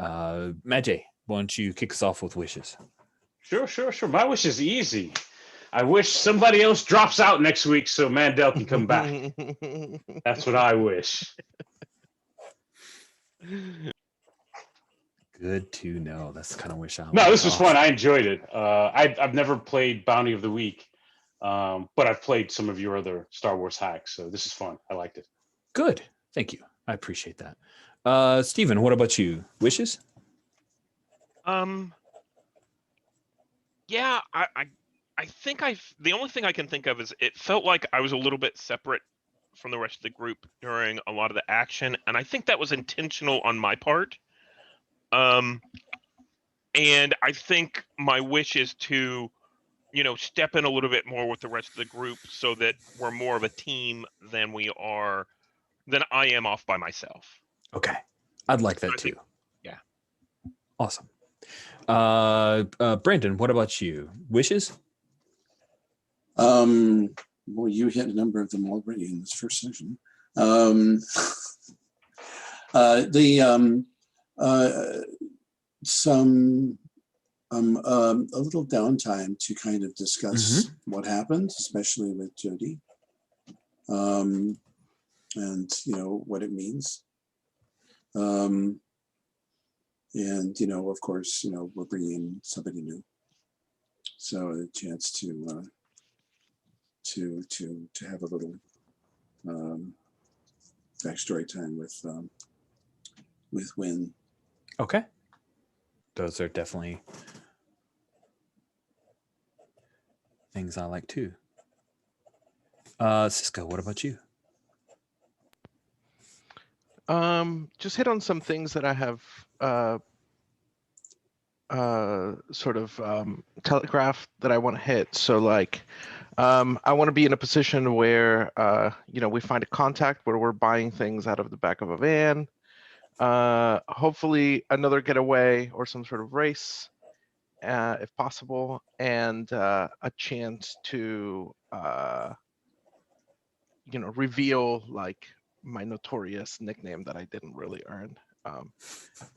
Majay, why don't you kick us off with wishes? Sure. My wish is easy. I wish somebody else drops out next week so Mandel can come back. That's what I wish. Good to know. That's the kind of wish I No, want. this was fun. I enjoyed it. I've never played Bounty of the Week, but I've played some of your other Star Wars hacks, so this is fun. I liked it. Good. Thank you. I appreciate that. Steven, what about you? Wishes? Yeah, I think the only thing I can think of is it felt like I was a little bit separate from the rest of the group during a lot of the action, and I think that was intentional on my part. And I think my wish is to, step in a little bit more with the rest of the group so that we're more of a team than I am off by myself. Okay. I'd like that too. Yeah. Awesome. Brandon, what about you? Wishes? Well, you hit a number of them already in this first session. A little downtime to kind of discuss what happened, especially with Jody, and what it means. And of course, we're bringing in somebody new, so a chance to have a little backstory time with Wynn. Okay. Those are definitely things I like too. Cisco, what about you? Just hit on some things that I have sort of telegraphed that I want to hit. So like, I want to be in a position where we find a contact where we're buying things out of the back of a van. Hopefully another getaway or some sort of race, if possible, and a chance to reveal like my notorious nickname that I didn't really earn.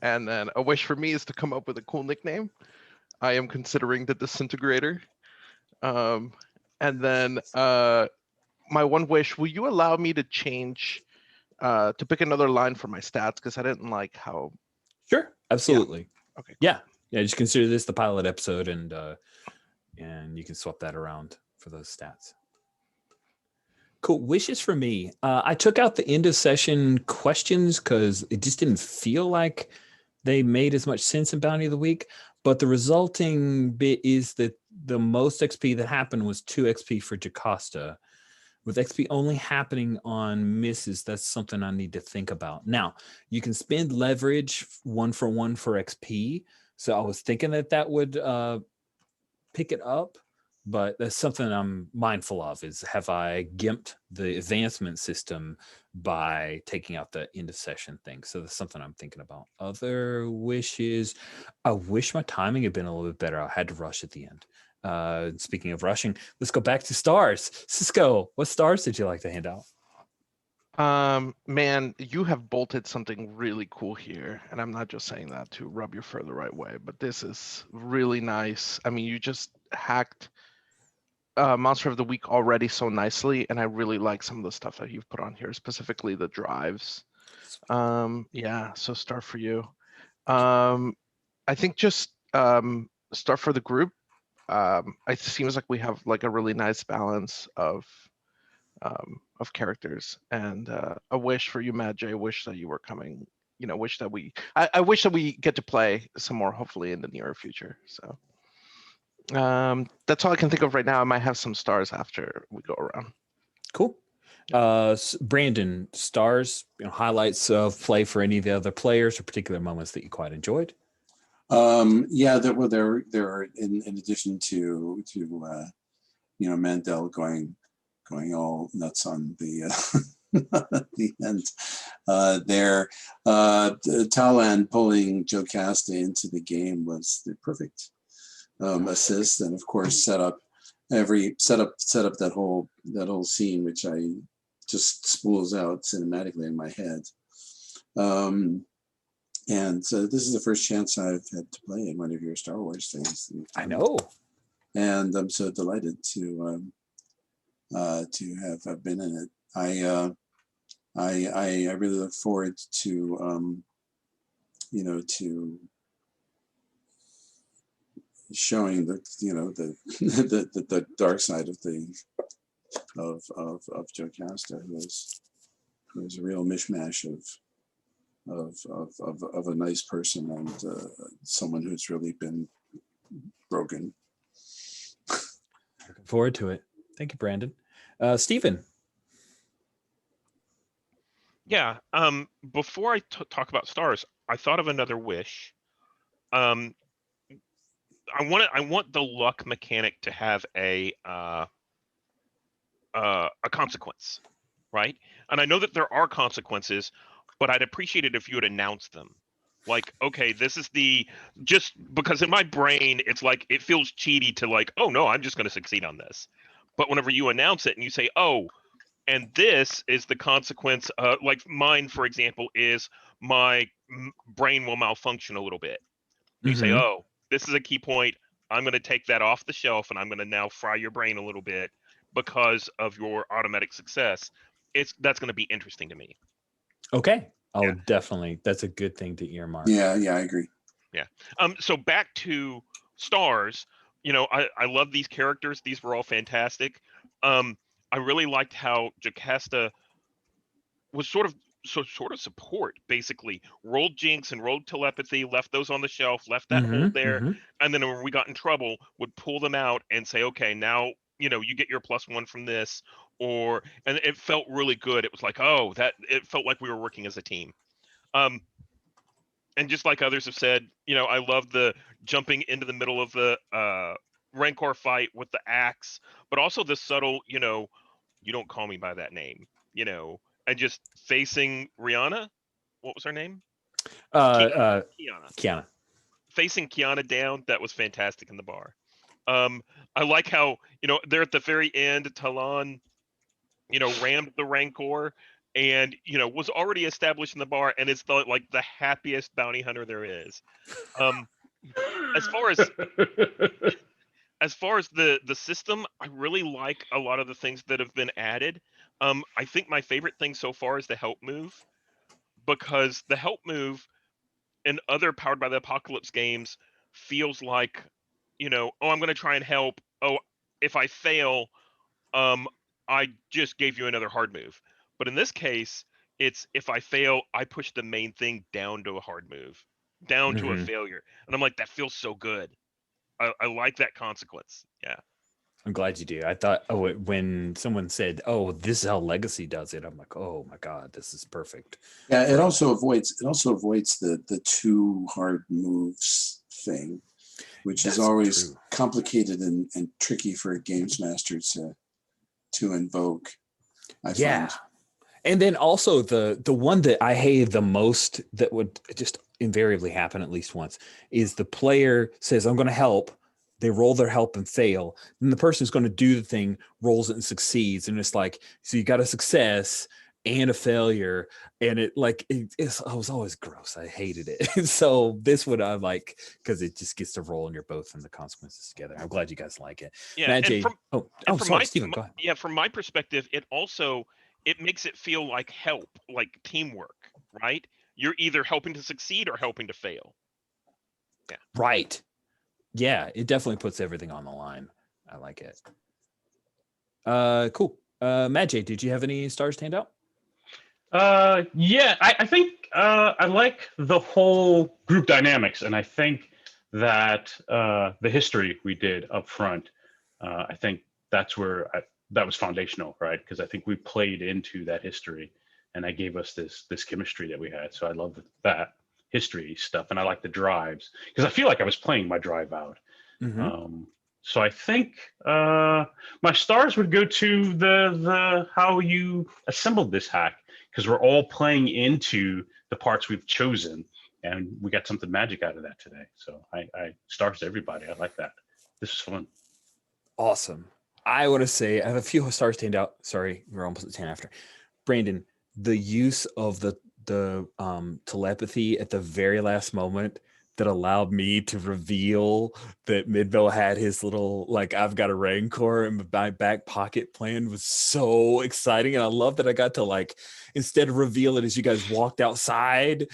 And then a wish for me is to come up with a cool nickname. I am considering the Disintegrator. And then my one wish, will you allow me to change, to pick another line for my stats? Because I didn't like how. Sure, absolutely. Okay. Yeah, just consider this the pilot episode, and you can swap that around for those stats. Cool. Wishes for me. I took out the end of session questions because it just didn't feel like they made as much sense in Bounty of the Week. But the resulting bit is that the most XP that happened was 2 XP for Jocasta. With XP only happening on misses, that's something I need to think about. Now, you can spend leverage 1-for-1 for XP. So I was thinking that would pick it up. But that's something I'm mindful of, is have I gimped the advancement system by taking out the end of session thing? So that's something I'm thinking about. Other wishes, I wish my timing had been a little bit better. I had to rush at the end. Speaking of rushing, let's go back to stars. Cisco, what stars did you like to hand out? Man, you have bolted something really cool here, and I'm not just saying that to rub your fur the right way, but this is really nice. I mean, you just hacked Monster of the Week already so nicely, and I really like some of the stuff that you've put on here, specifically the drives. Yeah, so star for you. I think just star for the group. It seems like we have like a really nice balance of characters, and a wish for you, Matt J. Wish that you were coming. Wish that I wish that we get to play some more, hopefully in the near future. So. That's all I can think of right now. I might have some stars after we go around. Cool. Brandon, stars, highlights of play for any of the other players or particular moments that you quite enjoyed? Yeah, there are in addition to Mandel going all nuts on the the end there. Talon pulling Jocasta into the game was the perfect assist, and of course set up that whole scene, which I just spools out cinematically in my head. And so this is the first chance I've had to play in one of your Star Wars things. I know, and I'm so delighted to have been in it. I really look forward to to showing the dark side of Jocasta, who is a real mishmash of a nice person and someone who's really been broken. looking forward to it. Thank you, Brandon. Stephen. Yeah. Before I talk about stars, I thought of another wish. I want the luck mechanic to have a consequence, right? And I know that there are consequences, but I'd appreciate it if you would announce them. Like, okay, this is just because in my brain, it's like, it feels cheaty to like, oh no, I'm just going to succeed on this. But whenever you announce it and you say, oh, and this is the consequence, like mine, for example, is my brain will malfunction a little bit. You say, oh, this is a key point. I'm going to take that off the shelf and I'm going to now fry your brain a little bit because of your automatic success. That's going to be interesting to me. Okay. Definitely. That's a good thing to earmark. Yeah, I agree. Yeah. So back to stars, I love these characters. These were all fantastic. I really liked how Jocasta was sort of support, basically. Rolled Jinx and rolled Telepathy, left those on the shelf, left that hold there, and then when we got in trouble, would pull them out and say, okay, now you get your +1 from this, and it felt really good. It was like, oh, it felt like we were working as a team. And just like others have said, I love the jumping into the middle of the Rancor fight with the axe, but also the subtle, you don't call me by that name, and just facing Rihanna. What was her name? Kiana. Kiana. Facing Kiana down, that was fantastic in the bar. I like how, they're at the very end, Talon, rammed the Rancor and, was already established in the bar, and it's the happiest bounty hunter there is. As far as the system, I really like a lot of the things that have been added. I think my favorite thing so far is the help move, because the help move in other Powered by the Apocalypse games feels like, oh, I'm going to try and help. Oh, if I fail, I just gave you another hard move. But in this case, it's if I fail, I push the main thing down to a hard move, down to a failure. And I'm like, that feels so good. I like that consequence. Yeah. I'm glad you do. I thought, when someone said, "Oh, this is how Legacy does it," I'm like, "Oh my god, this is perfect." Yeah, it also avoids the two hard moves thing, which is always true. complicated and tricky for a games master to invoke. I find. And then also the one that I hated the most, that would just invariably happen at least once, is the player says, "I'm going to help." They roll their help and fail. Then the person who's going to do the thing rolls it and succeeds. And it's like, so you got a success and a failure. And it was always gross. I hated it. So this one I like, because it just gets to roll and you're both in the consequences together. I'm glad you guys like it. Yeah. Matt J. Sorry, Steven, go ahead. Yeah. From my perspective, it makes it feel like help, like teamwork, right? You're either helping to succeed or helping to fail. Yeah. Right. Yeah, it definitely puts everything on the line. I like it. Cool. Matt J, did you have any stars stand out? Yeah, I think I like the whole group dynamics, and I think that the history we did up front, I think that's where that was foundational, right? Because I think we played into that history, and that gave us this chemistry that we had. So I love that history stuff, and I like the drives, because I feel like I was playing my drive out. So I think my stars would go to the how you assembled this hack, because we're all playing into the parts we've chosen, and we got something magic out of that today. So I stars to everybody. I like that. This was fun. Awesome. I want to say I have a few stars stand out. Sorry, we're almost at 10 after. Brandon, the use of the telepathy at the very last moment that allowed me to reveal that Midville had his little, I've got a Rancor in my back pocket plan was so exciting. And I love that I got to instead of reveal it as you guys walked outside,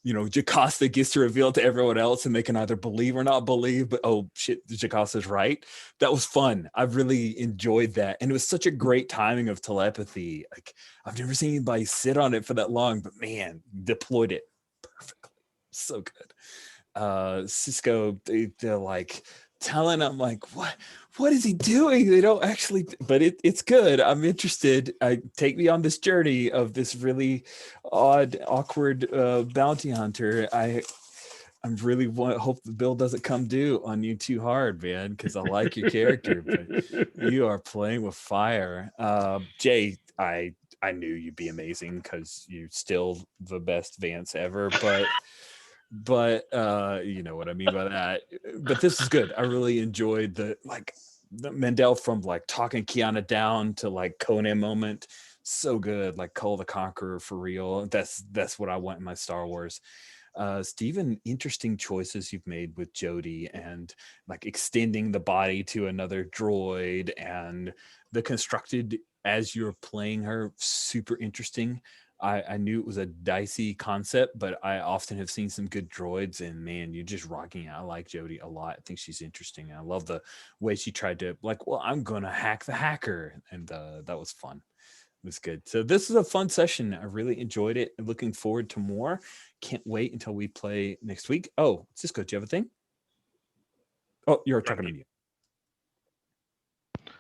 Jocasta gets to reveal it to everyone else, and they can either believe or not believe, but oh shit, Jocasta's right. That was fun. I really enjoyed that. And it was such a great timing of telepathy. I've never seen anybody sit on it for that long, but man, deployed it perfectly. So good. Cisco, they're like Talon. I'm like, what is he doing? They don't actually, but it's good. I'm interested. Take me on this journey of this really odd, awkward bounty hunter. I'm really hope the bill doesn't come due on you too hard, man, because I like your character, but you are playing with fire. Jay, I knew you'd be amazing because you're still the best Vance ever, but you know what I mean by that. But this is good. I really enjoyed the Mendel from talking Kiana down to Conan moment. So good, Cole the Conqueror for real. That's what I want in my Star Wars. Steven, interesting choices you've made with Jody, and extending the body to another droid, and the constructed as you're playing her, super interesting. I knew it was a dicey concept, but I often have seen some good droids, and man, you're just rocking it. I like Jody a lot. I think she's interesting. And I love the way she tried to I'm going to hack the hacker. And that was fun. It was good. So this is a fun session. I really enjoyed it. I'm looking forward to more. Can't wait until we play next week. Oh, Cisco, do you have a thing? Oh, you're talking to me.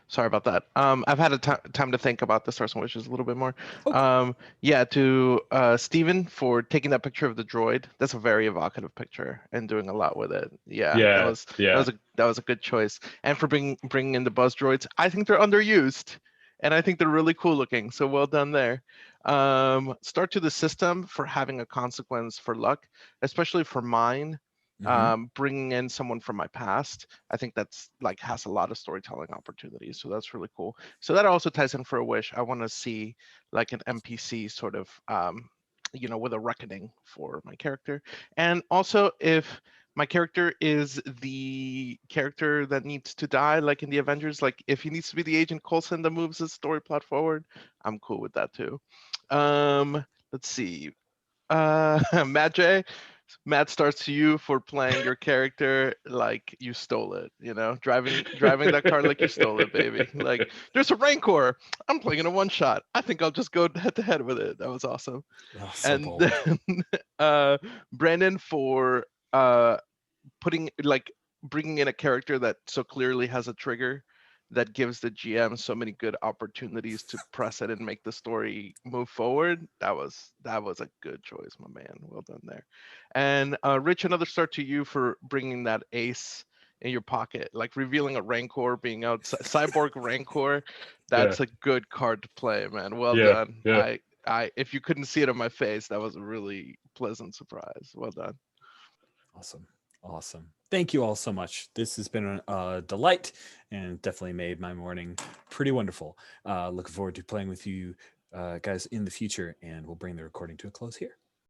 Sorry about that. I've had a time to think about the Stars and Wishes a little bit more. Okay. Yeah, to Steven for taking that picture of the droid. That's a very evocative picture and doing a lot with it. Yeah, that was a good choice. And for bringing in the buzz droids, I think they're underused. and I think they're really cool looking. So well done there. Start to the system for having a consequence for luck, especially for mine. Bringing in someone from my past, I think that's like has a lot of storytelling opportunities. So that's really cool. So that also ties in for a wish. I want to see like an NPC sort of, with a reckoning for my character. And also if my character is the character that needs to die, like in the Avengers, like if he needs to be the Agent Coulson that moves his story plot forward, I'm cool with that too. Let's see. Matt J. Matt starts to you for playing your character like you stole it, driving that car like you stole it, baby. Like there's a Rancor. I'm playing in a one shot. I think I'll just go head to head with it. That was awesome. Oh, so And bold. then Brandon for bringing in a character that so clearly has a trigger that gives the GM so many good opportunities to press it and make the story move forward. That was a good choice, my man. Well done there. And Rich, another start to you for bringing that ace in your pocket, like revealing a Rancor being out, Cyborg Rancor. That's a good card to play, man. Well done. Yeah. I if you couldn't see it on my face, that was a really pleasant surprise. Well done. Awesome. Thank you all so much. This has been a delight and definitely made my morning pretty wonderful. Looking forward to playing with you guys in the future, and we'll bring the recording to a close here.